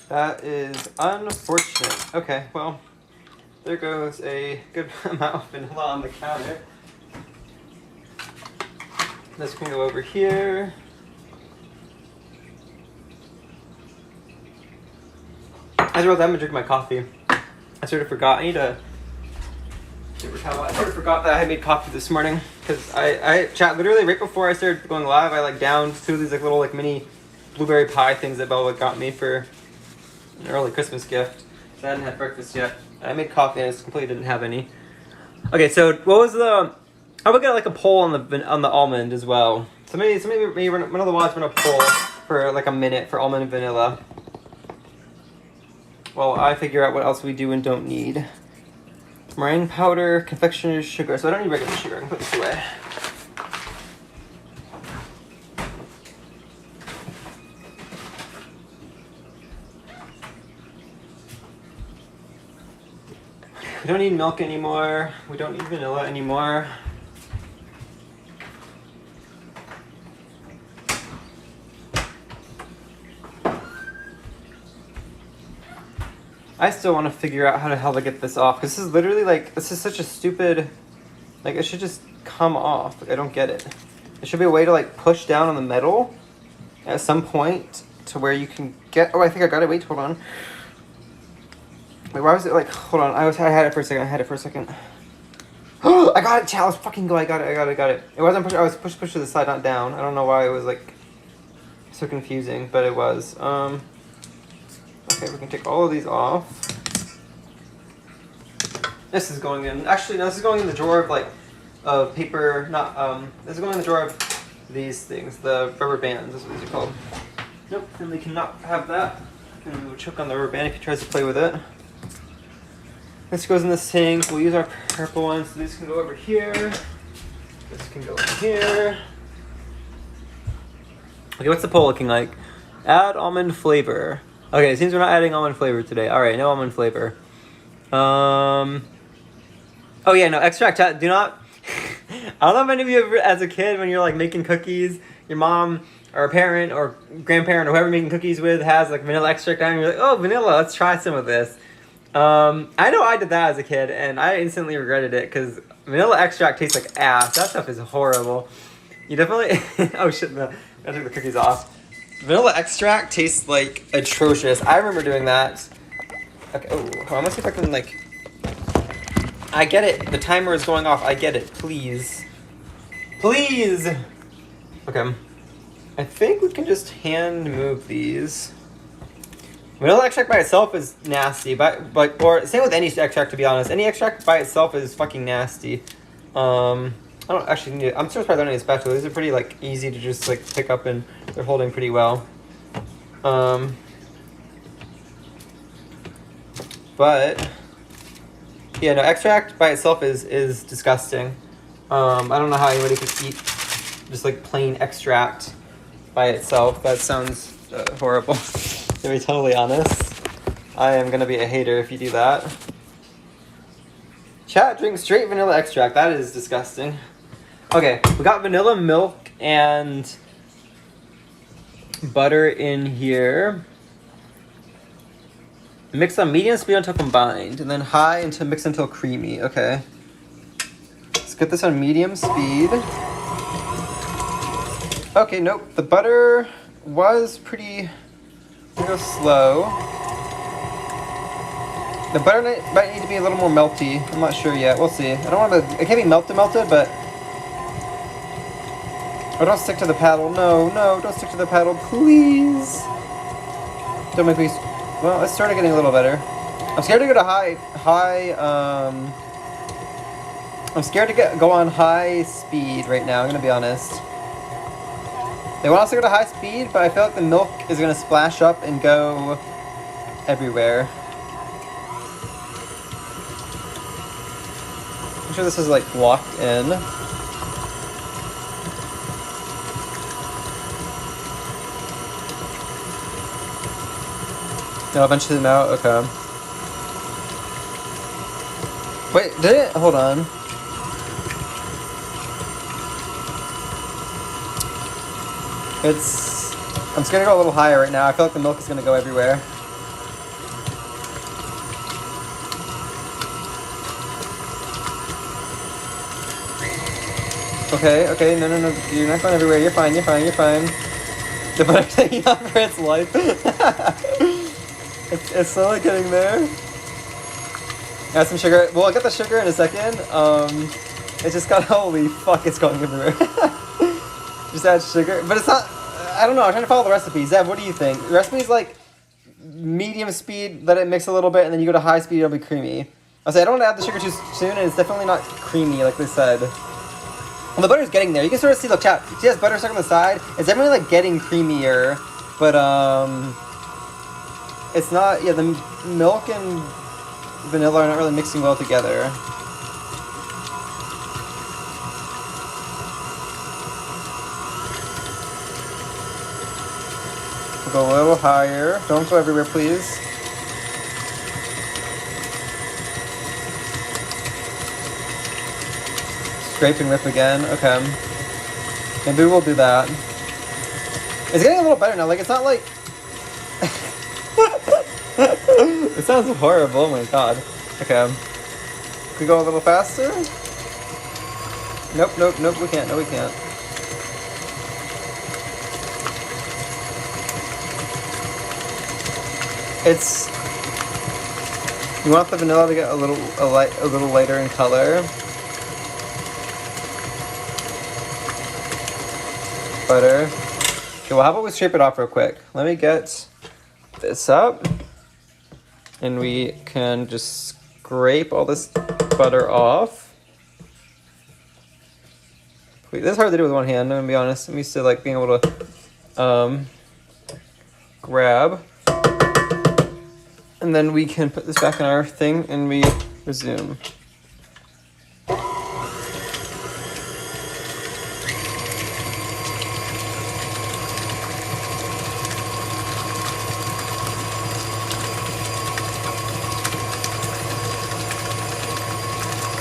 That is unfortunate. Okay, well, there goes a good amount of vanilla on the counter. This can go over here. As well, I'm gonna drink my coffee. I sort of forgot. I sort of forgot that I had made coffee this morning because I chat literally right before I started going live. I like downed 2 of these like little like mini blueberry pie things that Bella got me for an early Christmas gift. So I hadn't had breakfast yet. I made coffee and I just completely didn't have any. Okay, so what was the? I would get like a poll on the almond as well. So maybe one of the wives run a poll for like a minute for almond and vanilla. Well, I figure out what else we do and don't need. Meringue powder, confectioner's sugar. So I don't need regular sugar. I can put this away. We don't need milk anymore. We don't need vanilla anymore. I still want to figure out how the hell to get this off. Because this is literally like, this is such a stupid, like it should just come off. Like, I don't get it. There should be a way to like push down on the metal at some point to where you can get, oh, I think I got it. Wait, hold on. Wait, why was it like, hold on. I had it for a second. Oh, I got it, Chad. Let's fucking go. I got it. It wasn't push, I was push to the side, not down. I don't know why it was like so confusing, but it was. Okay, we can take all of these off. This is going in, actually no, this is going in the drawer of like, paper, not, this is going in the drawer of these things, the rubber bands, is what these are called. Nope, and we cannot have that. And we'll choke on the rubber band if he tries to play with it. This goes in the sink, we'll use our purple ones, so these can go over here. This can go over here. Okay, what's the poll looking like? Add almond flavor. Okay, it seems we're not adding almond flavor today. Alright, no almond flavor. Oh yeah, no, extract, do not... I don't know if any of you ever, as a kid, when you're like making cookies, your mom or a parent or grandparent or whoever you're making cookies with has like vanilla extract on, and you're like, oh, vanilla, let's try some of this. I know I did that as a kid, and I instantly regretted it, because vanilla extract tastes like ass. That stuff is horrible. You definitely... oh shit, no, I took the cookies off. Vanilla extract tastes like atrocious. I remember doing that. Okay, oh, hold on, let's see if I can like... I get it. The timer is going off. I get it. Please. Please! Okay. I think we can just hand move these. Vanilla extract by itself is nasty, but or same with any extract, to be honest. Any extract by itself is fucking nasty. I don't actually need it. I'm so surprised I don't need a spatula. These are pretty like easy to just like pick up, and they're holding pretty well. But yeah, no, extract by itself is disgusting. I don't know how anybody could eat just like plain extract by itself. That sounds horrible. To be totally honest, I am gonna be a hater if you do that. Chat, drink straight vanilla extract. That is disgusting. Okay, we got vanilla milk and butter in here. Mix on medium speed until combined, and then high until mix until creamy. Okay. Let's get this on medium speed. Okay, nope. The butter was pretty go slow. The butter might need to be a little more melty. I'm not sure yet. We'll see. I don't want to... It can't be melted, but... Oh, don't stick to the paddle. No, don't stick to the paddle, please. Don't make me... Well, it started getting a little better. I'm scared to go to I'm scared to go on high speed right now, I'm gonna be honest. They want us to go to high speed, but I feel like the milk is gonna splash up and go everywhere. I'm sure this is like locked in. No, eventually no. Okay. Wait, did it? Hold on. I'm just gonna go a little higher right now. I feel like the milk is gonna go everywhere. Okay, no, you're not going everywhere. You're fine. The butter's taking off for its life. it's slowly getting there. Add some sugar. Well, I'll get the sugar in a second. It just got, holy fuck, it's going everywhere. Just add sugar. But it's not, I don't know, I'm trying to follow the recipe. Zev, what do you think? The recipe's like medium speed, let it mix a little bit, and then you go to high speed, it'll be creamy. I'll say I don't want to add the sugar too soon, and it's definitely not creamy like they said. Well, the butter's getting there. You can sort of see, look, chat, see this butter stuck on the side? It's definitely like getting creamier, but it's not, yeah, the milk and vanilla are not really mixing well together. We'll go a little higher. Don't go everywhere, please. scrape and whip again. Okay. Maybe we'll do that. It's getting a little better now. Like, it's not like... It sounds horrible. Oh my god. Okay. Can we go a little faster? Nope, nope, nope. We can't. No, we can't. It's... You want the vanilla to get a little lighter in color. Butter. Okay, well, how about we scrape it off real quick? Let me get this up, and we can just scrape all this butter off. Wait, this is hard to do with one hand, I'm gonna be honest. I'm used to like being able to grab. And then we can put this back in our thing and we resume.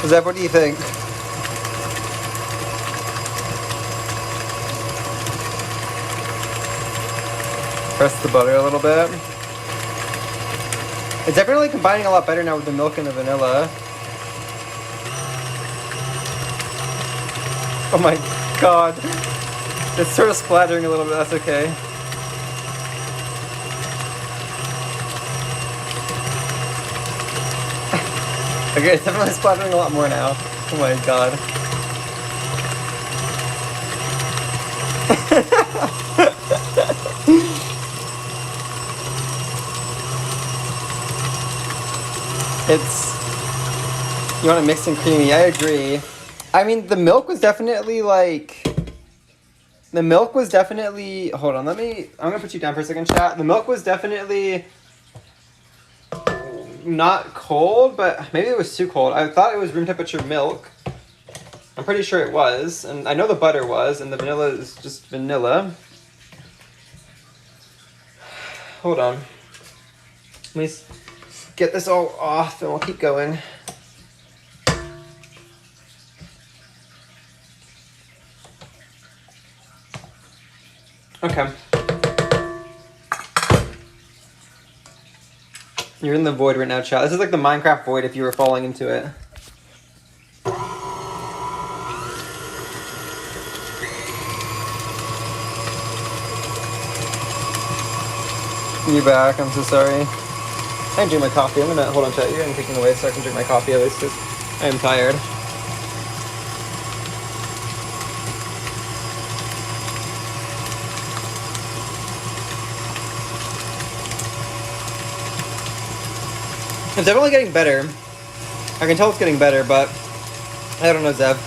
Zev, what do you think? Press the butter a little bit. It's definitely combining a lot better now with the milk and the vanilla. Oh my god. It's sort of splattering a little bit, that's okay. Okay, it's definitely splattering a lot more now. Oh my god. It's... You want it mixed and creamy, I agree. I mean, the milk was definitely like... The milk was definitely... Hold on, I'm gonna put you down for a second, chat. The milk was definitely... Not cold, but maybe it was too cold. I thought it was room temperature milk. I'm pretty sure it was, and I know the butter was, and the vanilla is just vanilla. Hold on. Let me get this all off, and we'll keep going. Okay. You're in the void right now, chat. This is like the Minecraft void if you were falling into it. You back? I'm so sorry. I didn't drink my coffee. I'm gonna hold on, chat. You're gonna take me away so I can drink my coffee at least because I am tired. It's definitely getting better. I can tell it's getting better, but I don't know, Zev.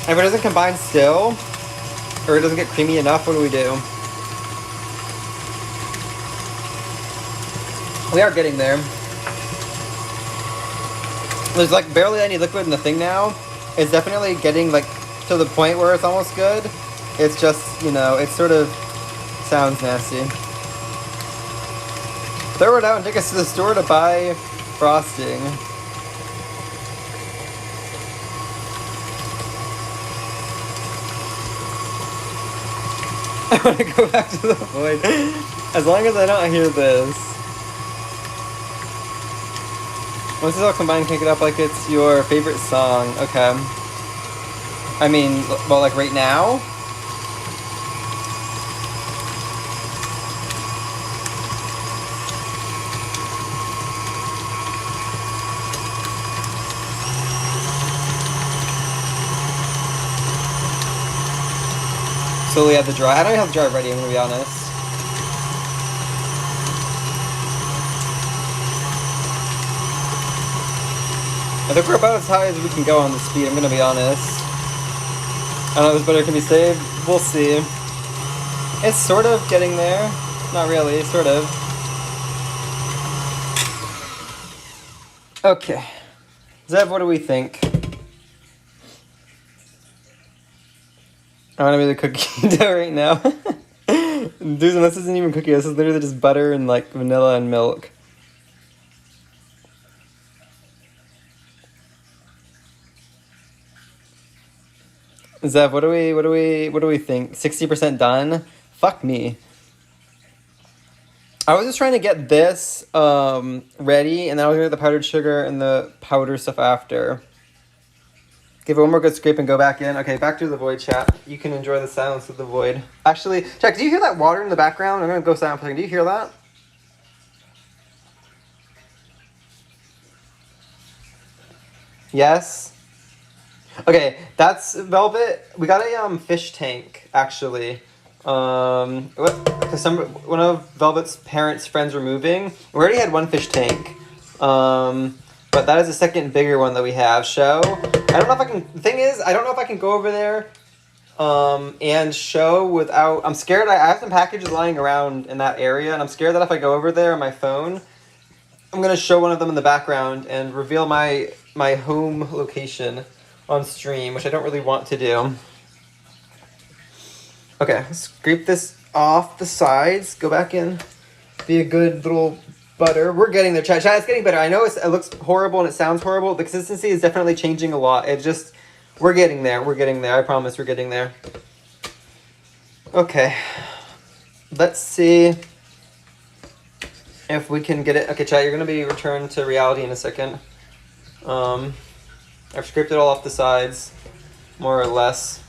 If it doesn't combine still, or it doesn't get creamy enough, what do we do? We are getting there. There's like barely any liquid in the thing now. It's definitely getting like to the point where it's almost good. It's just, you know, it sort of sounds nasty. Throw it out and take us to the store to buy frosting. I want to go back to the void. As long as I don't hear this. Once it's all combined, kick it up like it's your favorite song. Okay. I mean, well, like right now? Slowly add the dry. I don't even have the dry ready, I'm gonna be honest. I think we're about as high as we can go on the speed, I'm gonna be honest. I don't know if this butter can be saved. We'll see. It's sort of getting there. Not really, sort of. Okay. Zev, what do we think? I want to be the cookie dough right now. Dude, this isn't even cookie. This is literally just butter and like vanilla and milk. Zev, what do we think? 60% done? Fuck me. I was just trying to get this ready, and then I was gonna get the powdered sugar and the powder stuff after. Give it one more good scrape and go back in. Okay, back to the void, chat. You can enjoy the silence of the void. Actually, Jack, do you hear that water in the background? I'm gonna go silent for a second. Do you hear that? Yes? Okay, that's Velvet. We got a fish tank, actually. One of Velvet's parents' friends were moving. We already had one fish tank. But that is the second bigger one that we have. Show. I don't know if I can. The thing is, I don't know if I can go over there and show without. I'm scared. I have some packages lying around in that area, and I'm scared that if I go over there on my phone, I'm gonna show one of them in the background and reveal my home location on stream, which I don't really want to do. Okay, scrape this off the sides. Go back in. Be a good little butter. We're getting there, chat. It's getting better. I know it looks horrible and it sounds horrible. The consistency is definitely changing a lot. We're getting there. We're getting there. I promise we're getting there. Okay. Let's see if we can get it. Okay, chat, you're going to be returned to reality in a second. I've scraped it all off the sides, more or less.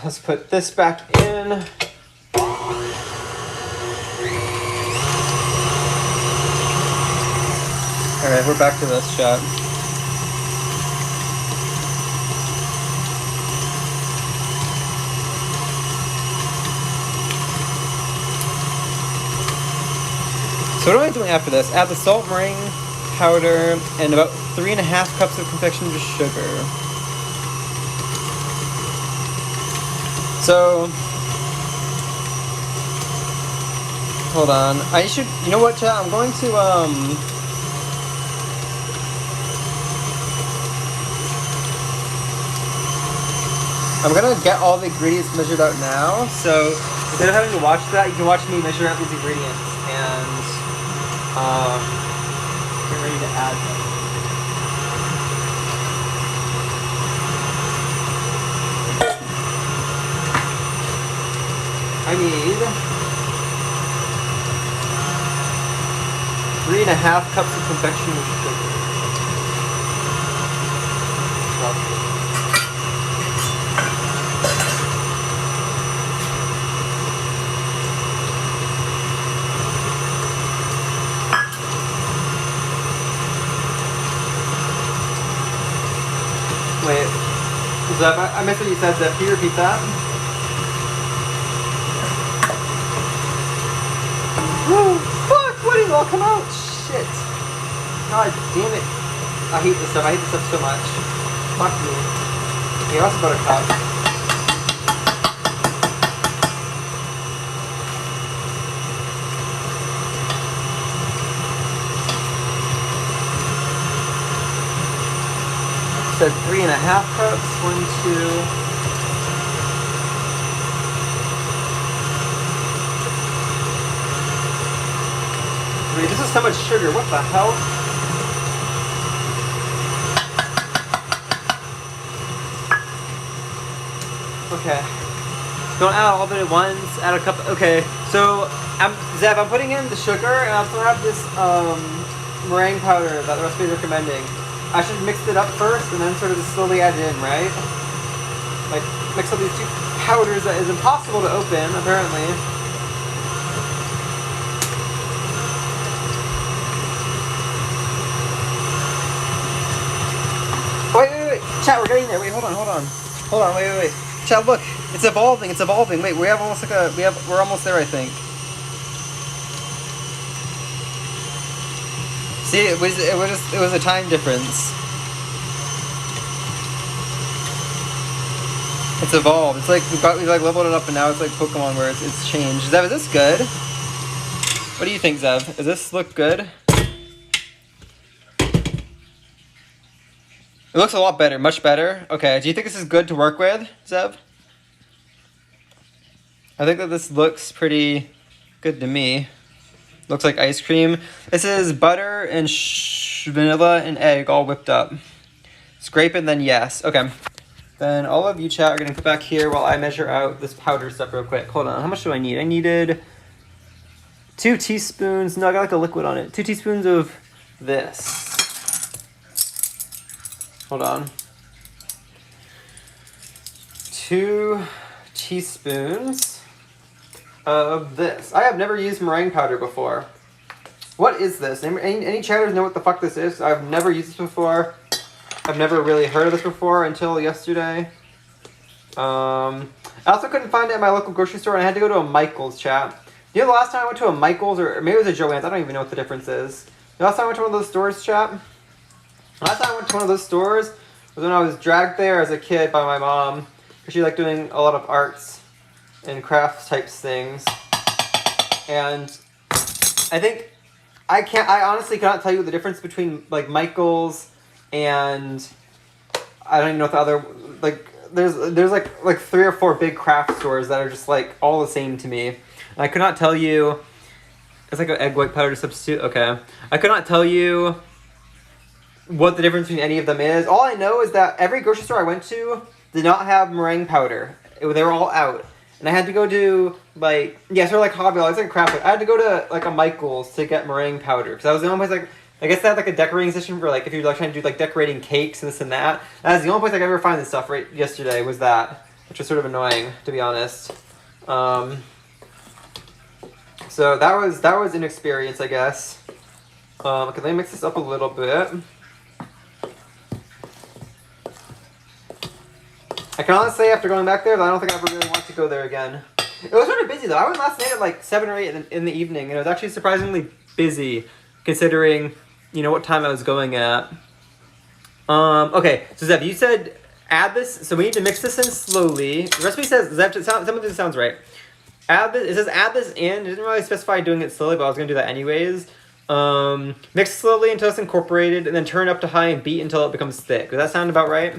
Let's put this back in. Alright, we're back to this shot. So what am I doing after this? Add the salt, meringue powder, and about 3.5 cups of confectionery sugar. So, hold on. You know what, chat? I'm going to, I'm gonna get all the ingredients measured out now. So, instead of having to watch that, you can watch me measure out these ingredients and, get ready to add them. I need 3.5 cups of confectionery sugar. Wait, Zeb, I missed what you said, Zeb. Can you repeat that? Woo! Fuck! What did it all come out? Shit! God damn it! I hate this stuff. I hate this stuff so much. Fuck me. Okay, what's buttercup? Said 3.5 cups. 1, 2. Wait, this is so much sugar. What the hell? Okay. Don't add all of it at once. Add a cup. Okay. So, Zeb, I'm putting in the sugar, and I also have this meringue powder that the recipe is recommending. I should mix it up first and then sort of just slowly add it in, right? Like, mix up these two powders that is impossible to open, apparently. Wait. Chat, we're getting there. Wait, hold on, wait. Chat, look. It's evolving. Wait, we're almost there, I think. See, it was a time difference. It's evolved. It's like we've leveled it up, and now it's like Pokemon where it's changed. Zev, is this good? What do you think, Zev? Does this look good? It looks a lot better, much better. Okay, do you think this is good to work with, Zev? I think that this looks pretty good to me. Looks like ice cream. This is butter and vanilla and egg all whipped up. Scrape and then yes. Okay. Then all of you chat are gonna put back here while I measure out this powder stuff real quick. Hold on, how much do I need? I needed 2 teaspoons, no, I got like a liquid on it. 2 teaspoons of this. Hold on. 2 teaspoons of this. I have never used meringue powder before. What is this? Any chatters know what the fuck this is? I've never used this before. I've never really heard of this before until yesterday. I also couldn't find it at my local grocery store and I had to go to a Michael's, chat. You know the last time I went to a Michael's, or maybe it was a Joann's, I don't even know what the difference is. The last time I went to one of those stores, chat? Last time I went to one of those stores was when I was dragged there as a kid by my mom. Because she liked doing a lot of arts and crafts types things. And I think, I honestly cannot tell you the difference between like Michael's and I don't even know what the other, like, there's like 3 or 4 big craft stores that are just like all the same to me. And I could not tell you, it's like an egg white powder substitute, okay. I could not tell you what the difference between any of them is. All I know is that every grocery store I went to did not have meringue powder. They were all out. And I had to go to, like, yeah, sort of like Hobby Lobby, it's like crap. I had to go to, like, a Michael's to get meringue powder. Because that was the only place, like, I guess they had, like, a decorating session for, like, if you're, like, trying to do, like, decorating cakes and this and that. That was the only place I could ever find this stuff right yesterday was that. Which was sort of annoying, to be honest. So that was an experience, I guess. Okay, let me mix this up a little bit. I can honestly say after going back there that I don't think I ever really want to go there again. It was sort of busy though. I went last night at like 7 or 8 in the evening, and it was actually surprisingly busy considering, you know, what time I was going at. Okay, so Zev, you said add this, so we need to mix this in slowly. The recipe says, Zev, some of this sounds right. Add this, it says add this in. It didn't really specify doing it slowly, but I was gonna do that anyways. Mix slowly until it's incorporated, and then turn up to high and beat until it becomes thick. Does that sound about right?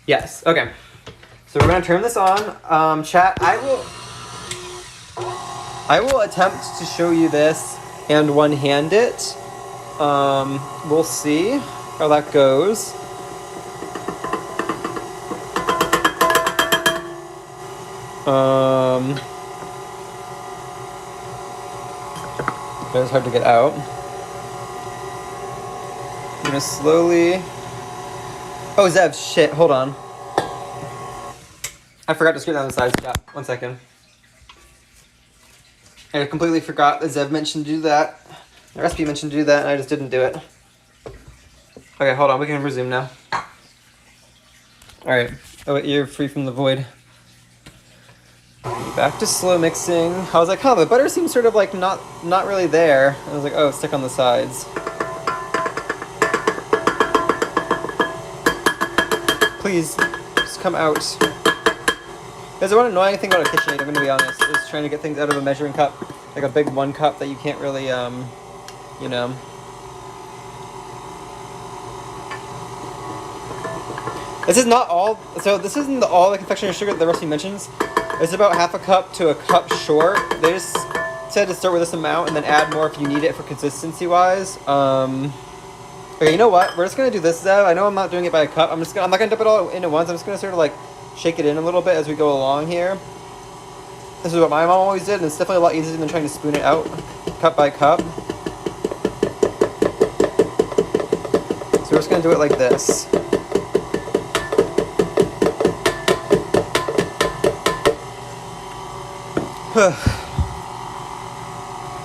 Yes, okay. So we're gonna turn this on. Chat, I will attempt to show you this and one-hand it. We'll see how that goes. It's hard to get out. I'm gonna slowly... Oh, Zev, shit, hold on. I forgot to screw down the sides. Yeah, 1 second. I completely forgot that Zev mentioned to do that. The recipe mentioned to do that, and I just didn't do it. Okay, hold on, we can resume now. Alright. Oh, wait, you're free from the void. Back to slow mixing. I was like, huh, the butter seems sort of like not really there. I was like, oh, it's stuck on the sides. Please, just come out. There's one annoying thing about a KitchenAid, I'm gonna be honest, is trying to get things out of a measuring cup, like a big 1 cup that you can't really, you know. This is not all, so this isn't all the confectionery sugar that the recipe mentions. It's about half a cup to a cup short. They just said to start with this amount and then add more if you need it for consistency-wise. Okay, you know what? We're just gonna do this though. I know I'm not doing it by a cup. I'm not gonna dump it all in at once. I'm just gonna sort of like shake it in a little bit as we go along here. This is what my mom always did, and it's definitely a lot easier than trying to spoon it out cup by cup. So we're just gonna do it like this.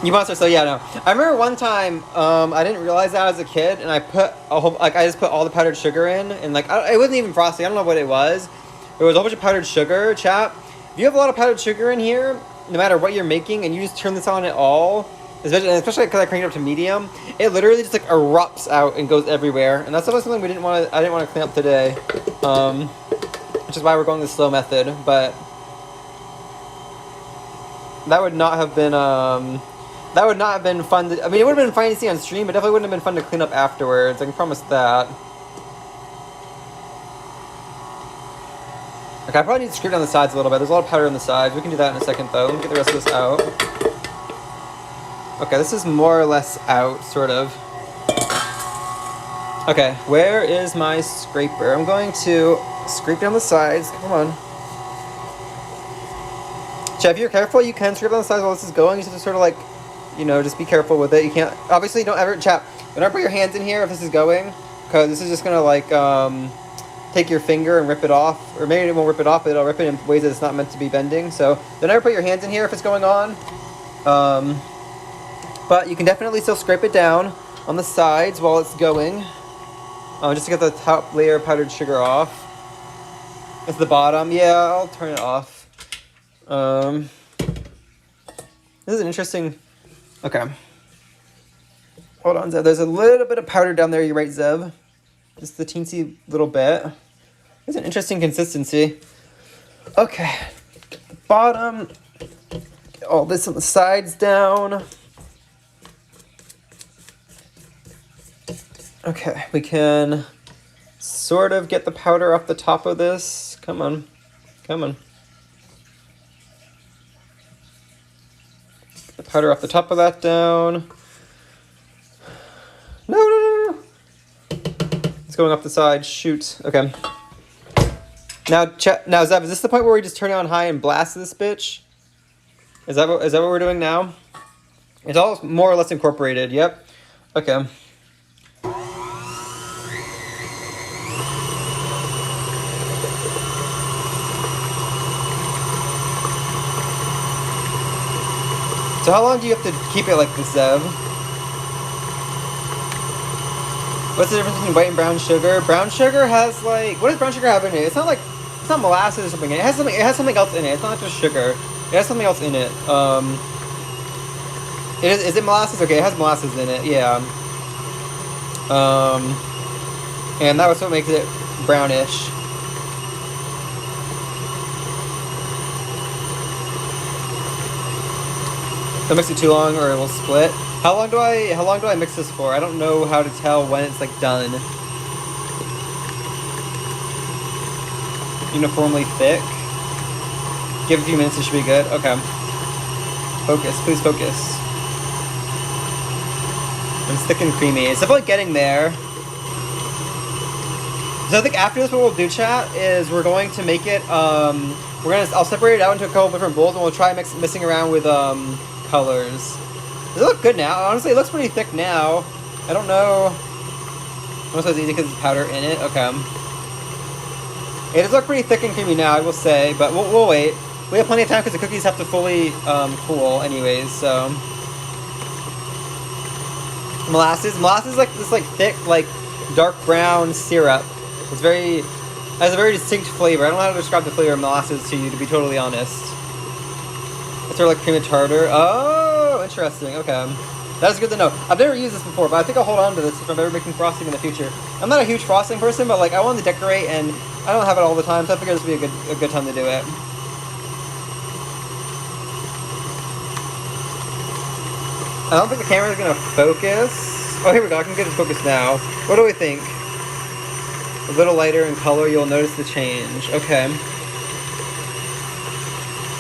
You monster, so yeah, no. I remember one time, I didn't realize that as a kid, and I put a whole, like, I just put all the powdered sugar in, and like, it wasn't even frosting, I don't know what it was. It was a whole bunch of powdered sugar, chat. If you have a lot of powdered sugar in here, no matter what you're making, and you just turn this on at all, especially because I cranked it up to medium, it literally just like erupts out and goes everywhere, and that's something I didn't want to clean up today, which is why we're going the slow method, but that would not have been, fun to, I mean, it would have been fun to see on stream, but definitely wouldn't have been fun to clean up afterwards. I can promise that. Okay, I probably need to scrape down the sides a little bit. There's a lot of powder on the sides. We can do that in a second, though. Let me get the rest of this out. Okay, this is more or less out, sort of. Okay, where is my scraper? I'm going to scrape down the sides. Come on. Chad, if you're careful, you can scrape down the sides while this is going. You just have to sort of like, you know, just be careful with it. You can't, obviously don't ever, Chad, don't ever put your hands in here if this is going, because this is just going to like, take your finger and rip it off, or maybe it won't rip it off, but it'll rip it in ways that it's not meant to be bending. So don't ever put your hands in here if it's going on. But you can definitely still scrape it down on the sides while it's going. Just to get the top layer of powdered sugar off. It's the bottom. Yeah, I'll turn it off. This is an interesting... Okay. Hold on, Zev. There's a little bit of powder down there. You're right, Zev. Just the teensy little bit. It's an interesting consistency. Okay. The bottom. Get all this on the sides down. Okay, we can sort of get the powder off the top of this. Come on. Come on. Get the powder off the top of that down. No. It's going up the side. Shoot. Okay. Now, Zev, is this the point where we just turn it on high and blast this bitch? Is that what we're doing now? It's all more or less incorporated. Yep. Okay. So how long do you have to keep it like this, Zev? What's the difference between white and brown sugar? Brown sugar has like, what does brown sugar have in it? It's not molasses or something. It has something else in it. It's not just sugar. It has something else in it. Is it molasses? Okay, it has molasses in it. Yeah. And that was what makes it brownish. Don't mix it too long or it will split. How long do I mix this for? I don't know how to tell when it's like done. Uniformly thick. Give it a few minutes, it should be good. Okay. Focus, please focus. It's thick and creamy. It's definitely getting there. So I think after this, what we'll do, chat, is we're going to make it. I'll separate it out into a couple different bowls, and we'll try messing around with colors. Does it look good now? Honestly, it looks pretty thick now. I don't know. Almost as easy because there's powder in it. Okay. It does look pretty thick and creamy now, I will say, but we'll wait. We have plenty of time because the cookies have to fully cool anyways, so. Molasses is like this like thick, like dark brown syrup. It has a very distinct flavor. I don't know how to describe the flavor of molasses to you, to be totally honest. It's sort of like cream of tartar. Oh, interesting. Okay. That's good to know. I've never used this before, but I think I'll hold on to this if I'm ever making frosting in the future. I'm not a huge frosting person, but like I wanted to decorate and I don't have it all the time, so I figured this would be a good time to do it. I don't think the camera's gonna focus. Oh, here we go. I can get it focused now. What do we think? A little lighter in color, you'll notice the change. Okay.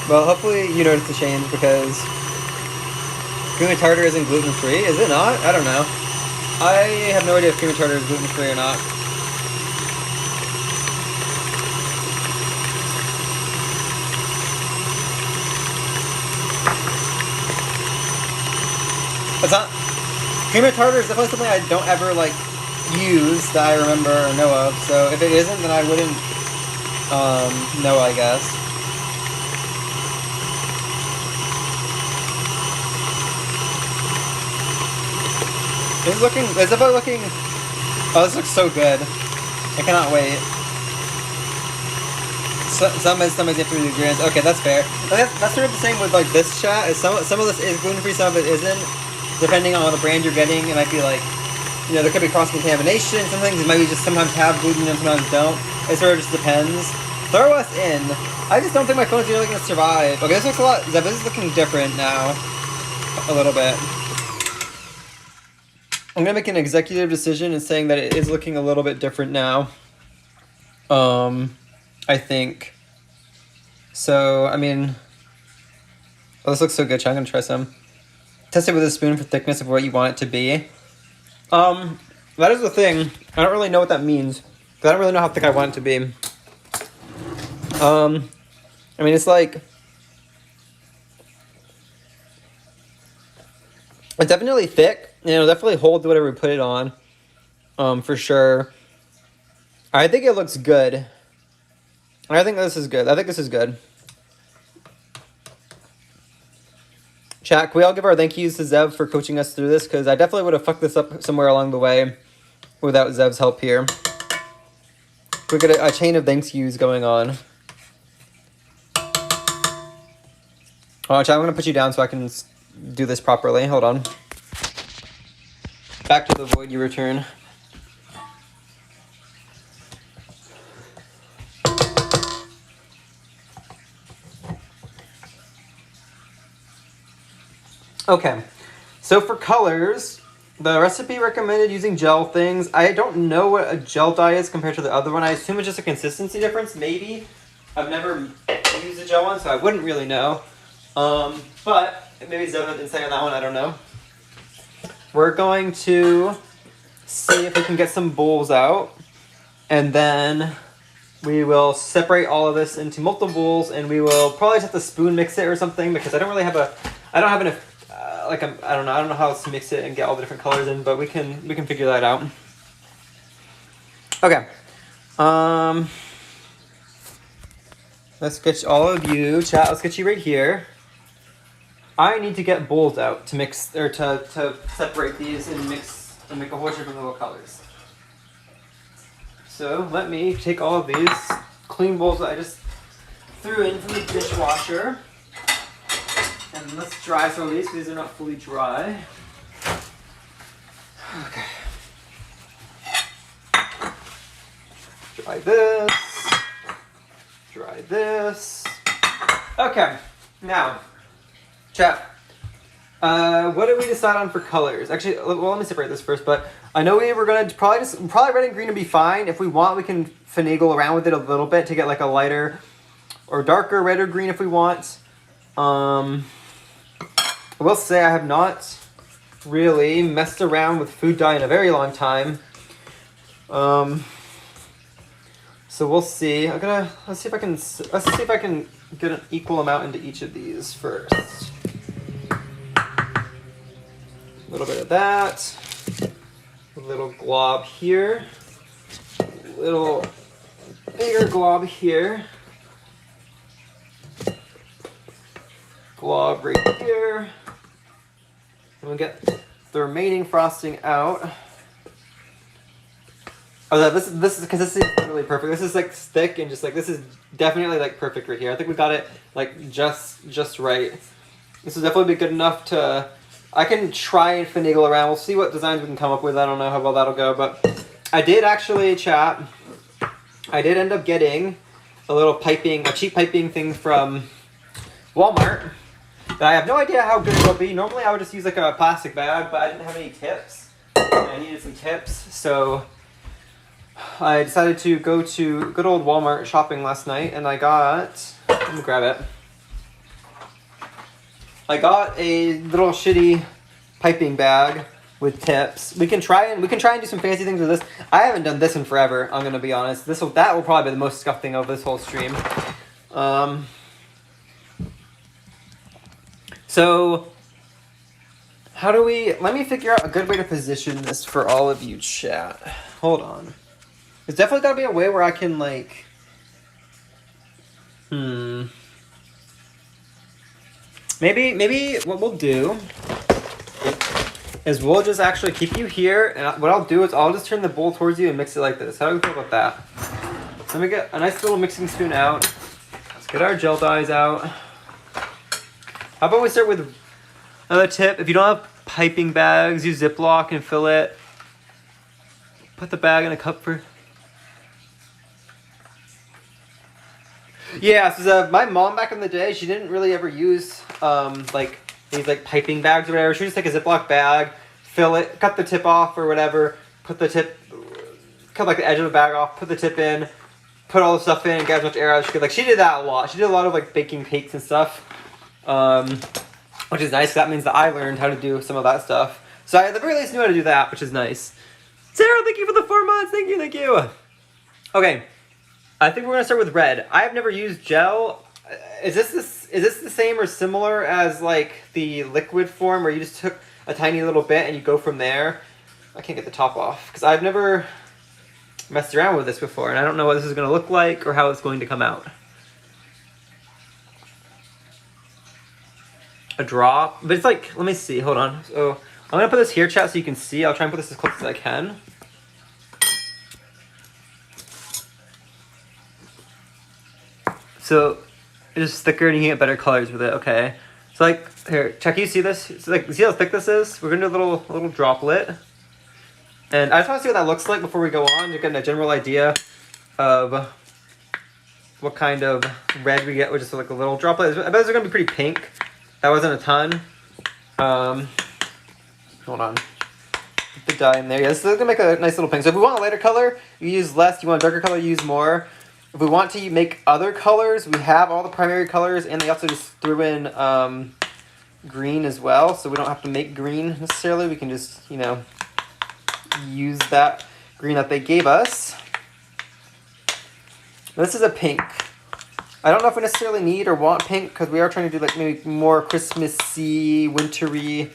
Well, hopefully you notice the change because cream of tartar isn't gluten-free. Is it not? I don't know. I have no idea if cream of tartar is gluten-free or not. It's not. Cream of tartar is definitely something I don't ever like use that I remember or know of. So if it isn't, then I wouldn't know, I guess. It's about looking, oh, this looks so good. I cannot wait. Some is after the ingredients. Okay, that's fair. That's sort of the same with like this chat. Some of this is gluten-free, some of it isn't. Depending on the brand you're getting, it might be like, you know, there could be cross-contamination. Some things might be just sometimes have gluten and sometimes don't. It sort of just depends. Throw us in. I just don't think my phone's really going to survive. Okay, this looks a lot, this is looking different now. A little bit. I'm going to make an executive decision in saying that it is looking a little bit different now. I think. So, I mean, oh, this looks so good. I'm going to try some. Test it with a spoon for thickness of what you want it to be. That is the thing. I don't really know what that means. Because I don't really know how thick I want it to be. I mean, it's like... It's definitely thick. And it'll definitely hold whatever we put it on. For sure. I think it looks good. I think this is good. I think this is good. Chat, can we all give our thank yous to Zev for coaching us through this? Because I definitely would have fucked this up somewhere along the way without Zev's help here. We got a chain of thank yous going on. Oh, chat, I'm going to put you down so I can do this properly. Hold on. Back to the void you return. Okay, so for colors, the recipe recommended using gel things. I don't know what a gel dye is compared to the other one. I assume it's just a consistency difference, maybe. I've never used a gel one, so I wouldn't really know. But maybe Zev has insight on that one, I don't know. We're going to see if we can get some bowls out. And then we will separate all of this into multiple bowls, and we will probably just have to spoon mix it or something, because I don't have enough I don't know how else to mix it and get all the different colors in, but we can figure that out. Okay. Let's get all of you, chat, let's get you right here. I need to get bowls out to mix, or to separate these and mix and make a whole bunch of different little colors. So let me take all of these clean bowls that I just threw in from the dishwasher. And let's dry some of these because these are not fully dry. Okay. Dry this. Dry this. Okay. Now, chat. What did we decide on for colors? Actually, well, let me separate this first. But I know we were gonna probably red and green would be fine. If we want, we can finagle around with it a little bit to get like a lighter or darker red or green if we want. I will say I have not really messed around with food dye in a very long time. So we'll see. Let's see if I can get an equal amount into each of these first. A little bit of that. A little glob here. A little bigger glob here. Glob right here. And we'll get the remaining frosting out. Oh, this is consistency really perfect. This is like thick and just like this is definitely like perfect right here. I think we got it like just right. This will definitely be good enough to. I can try and finagle around. We'll see what designs we can come up with. I don't know how well that'll go, but I did actually, chat. I did end up getting a cheap piping thing from Walmart. I have no idea how good it'll be. Normally I would just use like a plastic bag, but I didn't have any tips. And I needed some tips, so I decided to go to good old Walmart shopping last night, and I got, let me grab it. I got a little shitty piping bag with tips. We can try and do some fancy things with this. I haven't done this in forever, I'm gonna be honest. That will probably be the most scuffed thing of this whole stream. So, let me figure out a good way to position this for all of you, chat. Hold on. There's definitely gotta be a way where I can, like, Maybe what we'll do is we'll just actually keep you here, and what I'll do is I'll just turn the bowl towards you and mix it like this. How do we feel about that? So let me get a nice little mixing spoon out. Let's get our gel dyes out. How about we start with another tip? If you don't have piping bags, use Ziploc and fill it. Put the bag in a cup for... Yeah, so my mom back in the day, she didn't really ever use like these like piping bags or whatever. She would just take a Ziploc bag, fill it, cut the tip off or whatever, cut like the edge of the bag off, put the tip in, put all the stuff in, and get as much air out as she could. Like she did that a lot. She did a lot of like baking cakes and stuff. Which is nice. That means that I learned how to do some of that stuff. So I at the very least knew how to do that, which is nice. Sarah, thank you for the 4 months. Thank you, thank you. Okay, I think we're gonna start with red. I have never used gel. Is this the same or similar as like the liquid form where you just took a tiny little bit and you go from there? I can't get the top off because I've never messed around with this before and I don't know what this is gonna look like or how it's going to come out. A drop, but it's like, let me see, hold on. So I'm gonna put this here, chat, so you can see. I'll try and put this as close as I can. So it's thicker and you can get better colors with it, okay. So like, here, check, you see this? It's like, see how thick this is? We're gonna do a little droplet. And I just wanna see what that looks like before we go on to get a general idea of what kind of red we get with just like a little droplet. I bet these are gonna be pretty pink. That wasn't a ton. Hold on. Put the dye in there. Yeah, this is gonna make a nice little pink. So if we want a lighter color, you use less. You want a darker color, you use more. If we want to make other colors, we have all the primary colors, and they also just threw in green as well, so we don't have to make green necessarily. We can just, you know, use that green that they gave us. This is a pink. I don't know if we necessarily need or want pink because we are trying to do like maybe more Christmassy, wintry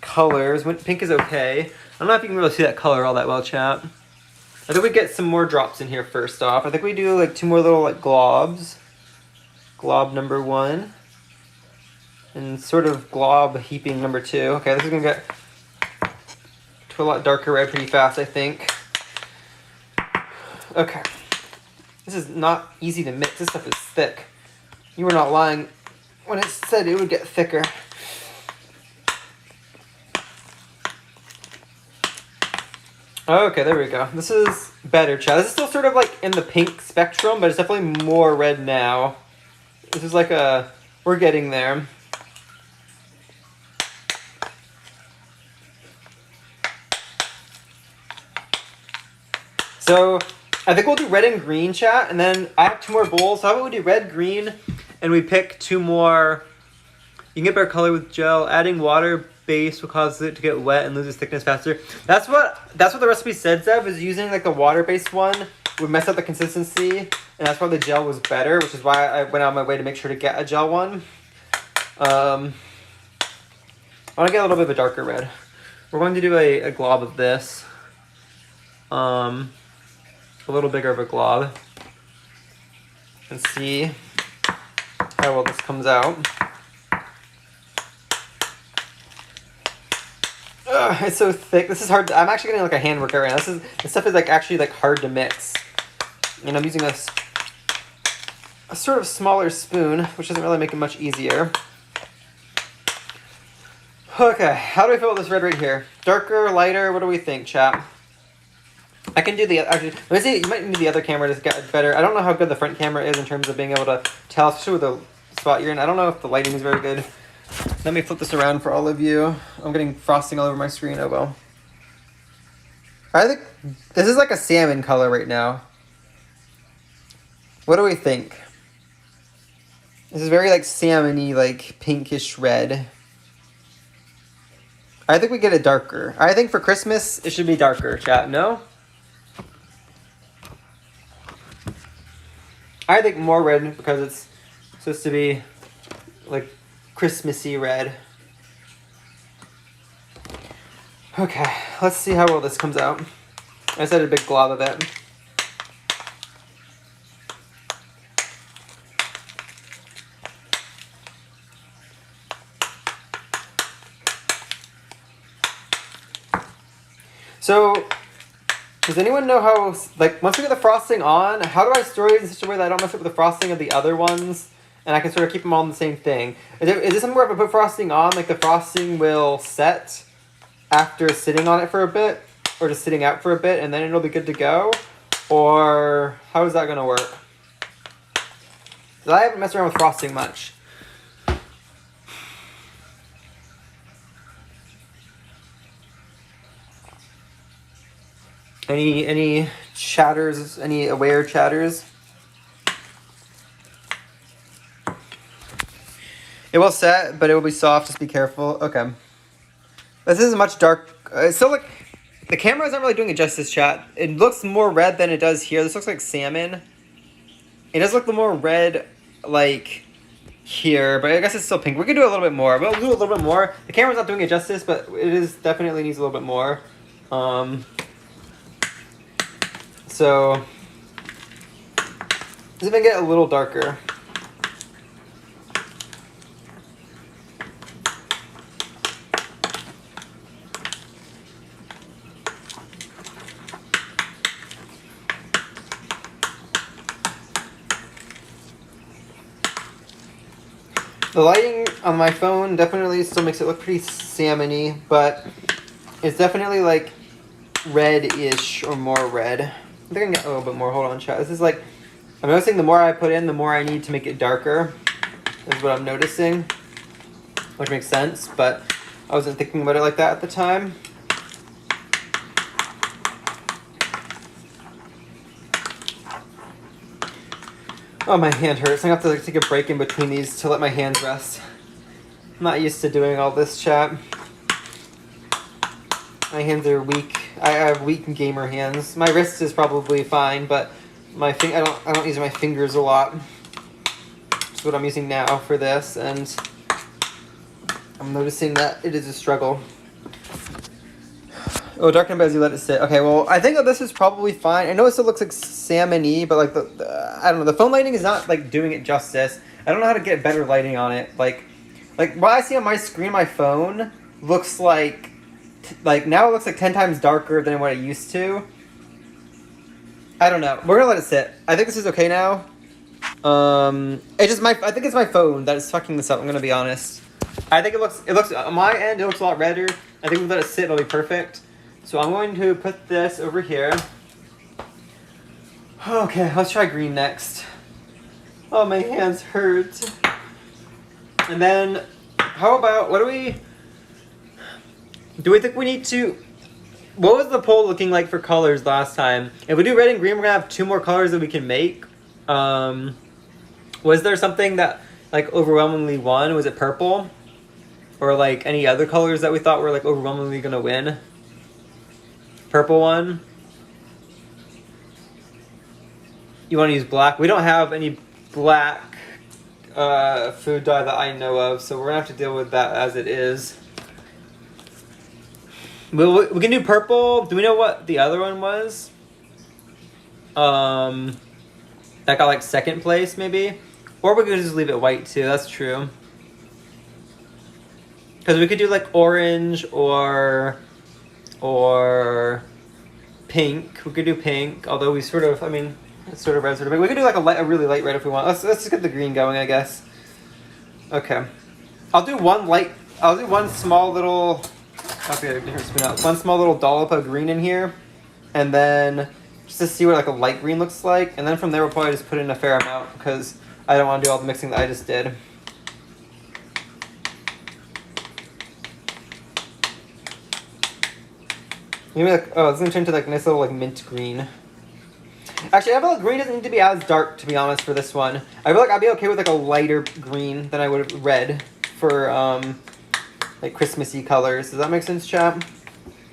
colors. Pink is okay. I don't know if you can really see that color all that well, chat. I think we get some more drops in here first off. I think we do like 2 more little like globs. Glob number 1. And sort of glob heaping number 2. Okay, this is gonna get to a lot darker red pretty fast, I think. Okay. This is not easy to mix. This stuff is thick. You were not lying when it said it would get thicker. Okay, there we go. This is better, chat. This is still sort of like in the pink spectrum, but it's definitely more red now. This is like we're getting there. So I think we'll do red and green, chat, and then I have 2 more bowls. So how about we do red, green, and we pick 2 more. You can get better color with gel. Adding water base will cause it to get wet and lose its thickness faster. That's what the recipe said, Zev, is using like the water-based one would mess up the consistency, and that's why the gel was better, which is why I went out of my way to make sure to get a gel one. I want to get a little bit of a darker red. We're going to do a glob of this. A little bigger of a glob. And see how well this comes out. Ugh, it's so thick. This is hard. I'm actually getting like a hand workout right now. This stuff is like actually like hard to mix. And I'm using a sort of smaller spoon, which doesn't really make it much easier. Okay, how do I feel with this red right here? Darker, lighter? What do we think, chat? I can do the actually. Let me see. You might need the other camera to get better. I don't know how good the front camera is in terms of being able to tell, especially with the spot you're in. I don't know if the lighting is very good. Let me flip this around for all of you. I'm getting frosting all over my screen. Oh well. I think this is like a salmon color right now. What do we think? This is very like salmony, like pinkish red. I think we get it darker. I think for Christmas it should be darker, chat. No? I think more red because it's supposed to be like Christmassy red. Okay, let's see how well this comes out. I just had a big glob of it. So, does anyone know how, like, once we get the frosting on, how do I store it in such a way that I don't mess up with the frosting of the other ones? And I can sort of keep them all in the same thing. Is this something where if I put frosting on, like the frosting will set after sitting on it for a bit? Or just sitting out for a bit and then it'll be good to go? Or how is that going to work? 'Cause I haven't messed around with frosting much. Any chatters, any aware chatters? It will set, but it will be soft. Just be careful. Okay. This is much dark. It's still like The camera isn't really doing it justice, chat. It looks more red than it does here. This looks like salmon. It does look more red, like, here, but I guess it's still pink. We could do a little bit more. We'll do a little bit more. The camera's not doing it justice, but it is definitely needs a little bit more. So, let's even get a little darker. The lighting on my phone definitely still makes it look pretty salmon-y, but it's definitely like red-ish or more red. I think I can get a little bit more. Hold on, chat. This is like, I'm noticing the more I put in, the more I need to make it darker. Is what I'm noticing, which makes sense, but I wasn't thinking about it like that at the time. Oh, my hand hurts. I have to like, take a break in between these to let my hands rest. I'm not used to doing all this, chat. My hands are weak. I have weak gamer hands. My wrist is probably fine, but my I don't use my fingers a lot. That's what I'm using now for this, and I'm noticing that it is a struggle. Oh, darken as you let it sit. Okay, well, I think that this is probably fine. I know it still looks like salmon-y, but like I don't know. The phone lighting is not like doing it justice. I don't know how to get better lighting on it. Like what I see on my screen, my phone looks like now it looks like 10 times darker than what it used to. I don't know. We're gonna let it sit. I think this is okay now. It's just I think it's my phone that is fucking this up. I'm gonna be honest. I think it looks on my end. It looks a lot redder. I think if we let it sit, it'll be perfect. So I'm going to put this over here. Okay, let's try green next. Oh, my hands hurt. And then, how about, do we think we need to, what was the poll looking like for colors last time? If we do red and green, we're gonna have 2 more colors that we can make. Was there something that like overwhelmingly won? Was it purple? Or like any other colors that we thought were like overwhelmingly gonna win? Purple one. You want to use black? We don't have any black food dye that I know of, so we're gonna have to deal with that as it is. We can do purple. Do we know what the other one was? That got like 2nd place maybe, or we could just leave it white too. That's true. Because we could do like orange or pink. We could do pink, although we sort of, I mean, it's sort of red, sort of pink. We could do like a really light red if we want. Let's just get the green going, I guess. Okay. I'll do one small little, one small little dollop of green in here, and then just to see what like a light green looks like, and then from there we'll probably just put in a fair amount because I don't want to do all the mixing that I just did. Maybe like, oh, it's gonna turn to like nice little like mint green. Actually, I feel like green doesn't need to be as dark, to be honest, for this one. I feel like I'd be okay with like a lighter green than I would have red for like Christmassy colors. Does that make sense, chat?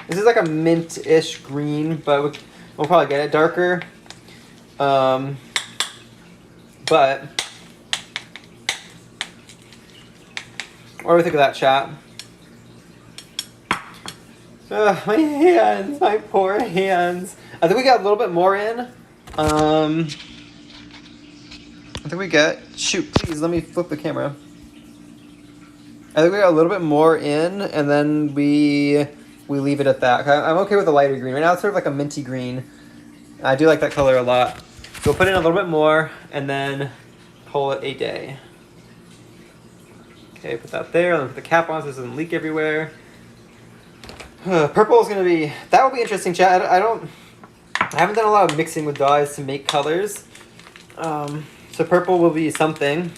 This is like a mint-ish green, but we'll probably get it darker. But what do we think of that, chat? My hands, my poor hands. I think we got a little bit more in. I think we got, shoot, please, let me flip the camera. I think we got a little bit more in, and then we leave it at that. I'm okay with a lighter green. Right now it's sort of like a minty green. I do like that color a lot. So we'll put in a little bit more, and then call it a day. Okay, put that there, and put the cap on so it doesn't leak everywhere. Purple is going to be, that will be interesting, chat. I haven't done a lot of mixing with dyes to make colors. So purple will be something.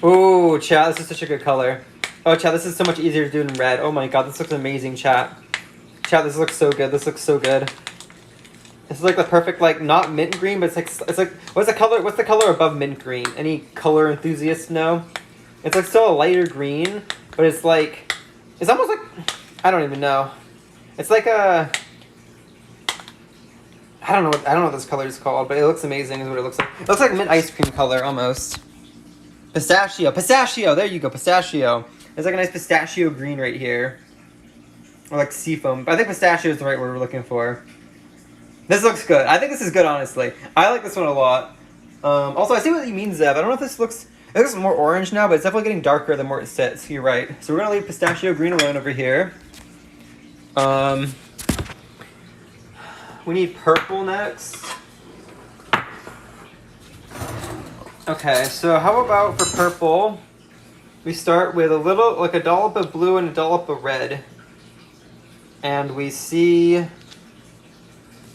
Oh, chat, this is such a good color. Oh, chat, this is so much easier to do in red. Oh my god, this looks amazing, chat. Chat, this looks so good. This looks so good. This is like the perfect, like, not mint green, but it's like, what's the color above mint green? Any color enthusiasts know? It's like still a lighter green, but it's like, it's almost like, I don't even know. It's like a, I don't know what this color is called, but it looks amazing is what it looks like. It looks like mint ice cream color almost. Pistachio, there you go, pistachio. There's like a nice pistachio green right here. Or like seafoam, but I think pistachio is the right word we're looking for. This looks good. I think this is good, honestly. I like this one a lot. Also, I see what you mean, Zev. I don't know if this looks, it looks more orange now, but it's definitely getting darker the more it sits. You're right. So we're gonna leave pistachio green alone over here. We need purple next. Okay, so how about for purple, we start with a little, like a dollop of blue and a dollop of red. And we see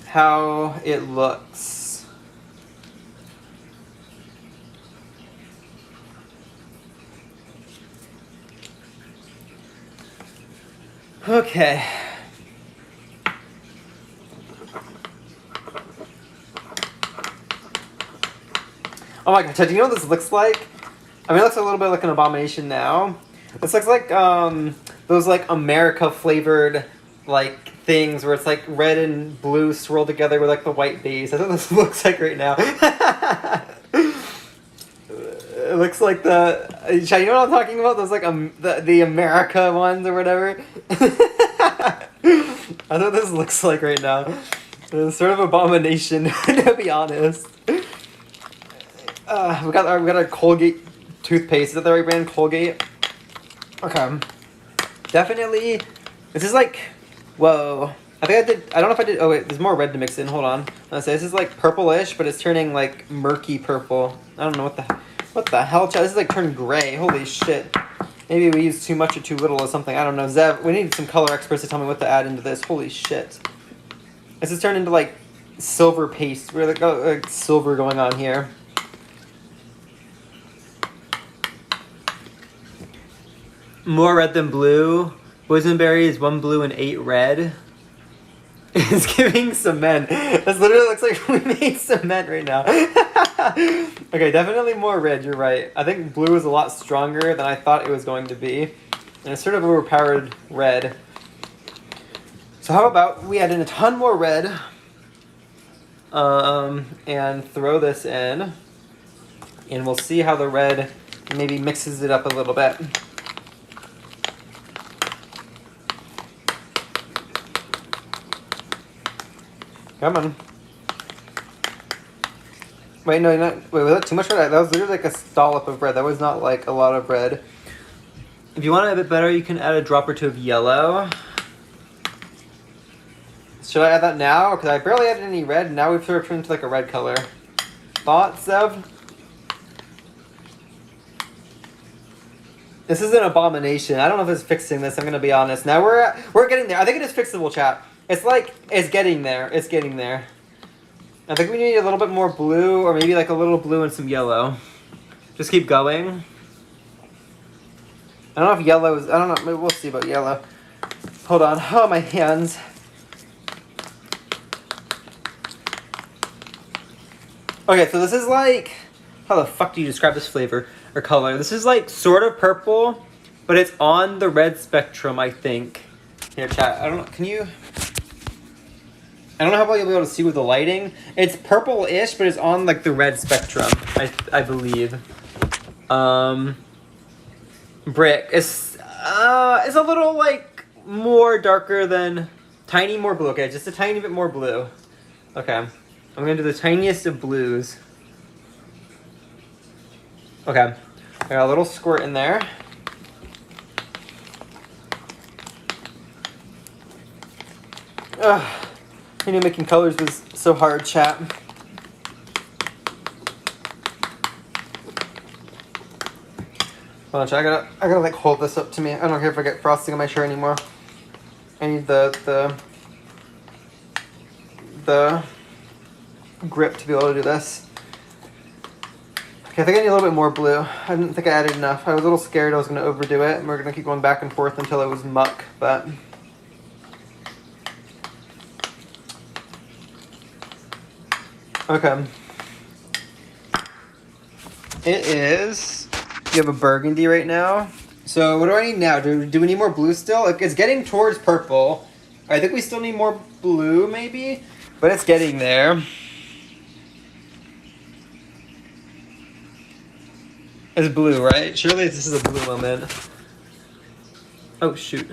how it looks. Okay. Oh my god, do you know what this looks like? I mean, it looks a little bit like an abomination now. This looks like those like America flavored like things where it's like red and blue swirled together with like the white base. That's what this looks like right now. It looks like the, you know what I'm talking about? Those like the America ones or whatever. That's what this looks like right now. It's sort of abomination, to be honest. We got our Colgate toothpaste. Is that the right brand? Colgate? Okay. Definitely. This is like, whoa. I don't know if I did, oh wait, there's more red to mix in. Hold on. Let's say this is like purplish, but it's turning like murky purple. I don't know what the hell, Chad? This is like turned gray. Holy shit. Maybe we used too much or too little or something. I don't know. Zev, we need some color experts to tell me what to add into this. Holy shit. This has turned into like silver paste. We're like silver going on here. More red than blue. Boysenberry is 1 blue and 8 red. It's giving cement. This literally looks like we made cement right now. Okay, definitely more red, you're right. I think blue is a lot stronger than I thought it was going to be. And it's sort of overpowered red. So how about we add in a ton more red. And throw this in. And we'll see how the red maybe mixes it up a little bit. Come on. Wait, no, wait, was that too much red? That was literally like a dollop of red. That was not like a lot of red. If you want it a bit better, you can add a drop or two of yellow. Should I add that now? Because I barely added any red. Now we've sort of turned into like a red color. Thoughts, Zev? This is an abomination. I don't know if it's fixing this, I'm going to be honest. Now we're getting there. I think it is fixable, chat. It's like, it's getting there. It's getting there. I think we need a little bit more blue, or maybe like a little blue and some yellow. Just keep going. I don't know if yellow is, I don't know, maybe we'll see about yellow. Hold on, oh my hands. Okay, so this is like, how the fuck do you describe this flavor or color? This is like sort of purple, but it's on the red spectrum, I think. Here, chat, I don't know, can you? I don't know how well you'll be able to see with the lighting. It's purple-ish, but it's on like the red spectrum, I believe. Brick is a little like more darker than tiny more blue. Okay, just a tiny bit more blue. Okay, I'm gonna do the tiniest of blues. Okay, I got a little squirt in there. Ugh. I knew making colors was so hard, chat. Hold on, chat. I gotta like hold this up to me. I don't care if I get frosting on my shirt anymore. I need the grip to be able to do this. Okay, I think I need a little bit more blue. I didn't think I added enough. I was a little scared I was gonna overdo it, and we're gonna keep going back and forth until it was muck, but. Okay. It is You have a burgundy right now. So what do I need now? Do we need more blue still? It's getting towards purple. I think we still need more blue maybe, but it's getting there. It's blue, right? Surely this is a blue moment. Oh shoot.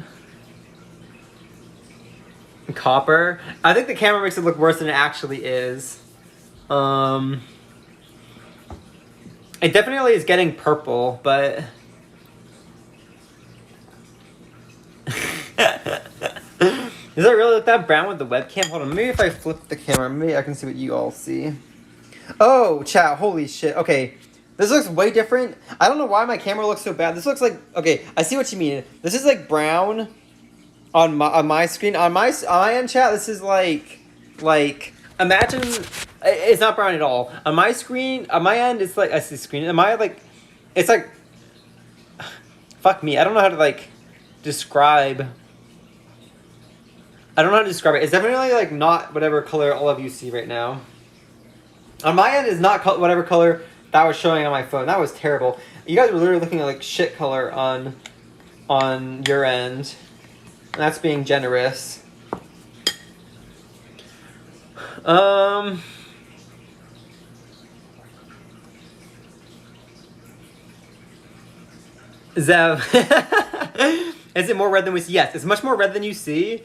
Copper. I think the camera makes it look worse than it actually is. It definitely is getting purple, but does it really look that brown with the webcam? Hold on, maybe if I flip the camera, maybe I can see what you all see. Oh, chat, holy shit. Okay, this looks way different. I don't know why my camera looks so bad. This looks like, okay, I see what you mean. This is like brown on my screen. On my end, chat, this is like, imagine, it's not brown at all. On my screen, on my end, it's like, I see screen. Am I like, it's like, fuck me. I don't know how to like describe. I don't know how to describe it. It's definitely like not whatever color all of you see right now. On my end is not whatever color that was showing on my phone. That was terrible. You guys were literally looking at like shit color on your end. And that's being generous. Zev. Is it more red than we see? Yes, it's much more red than you see.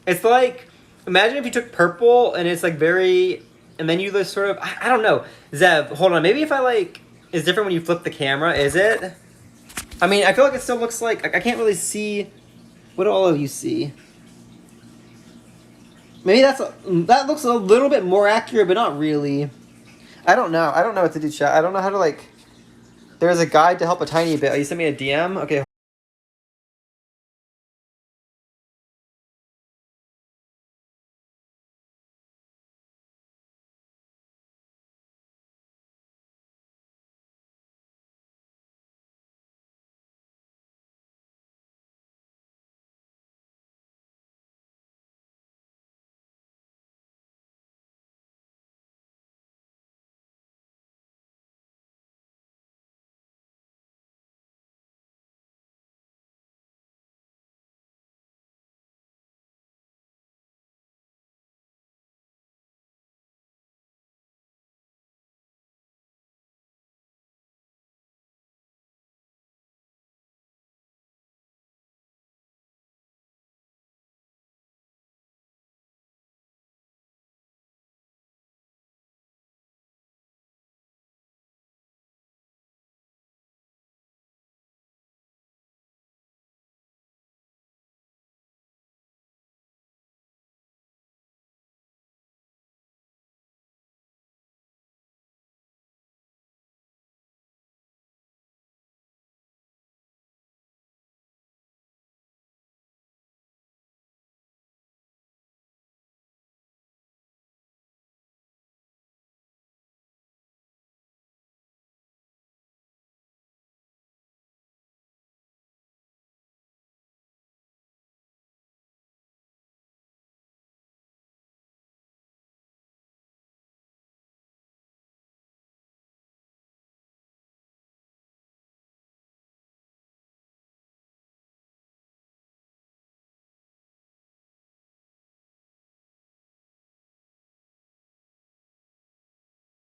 It's like, imagine if you took purple and it's like very, and then you just sort of, I don't know. Zev, hold on. Maybe if I like, it's different when you flip the camera, is it? I mean, I feel like it still looks like, I can't really see, what do all of you see? Maybe that looks a little bit more accurate, but not really. I don't know. I don't know what to do, chat. I don't know how to like, there's a guide to help a tiny bit. Oh, you sent me a DM? Okay.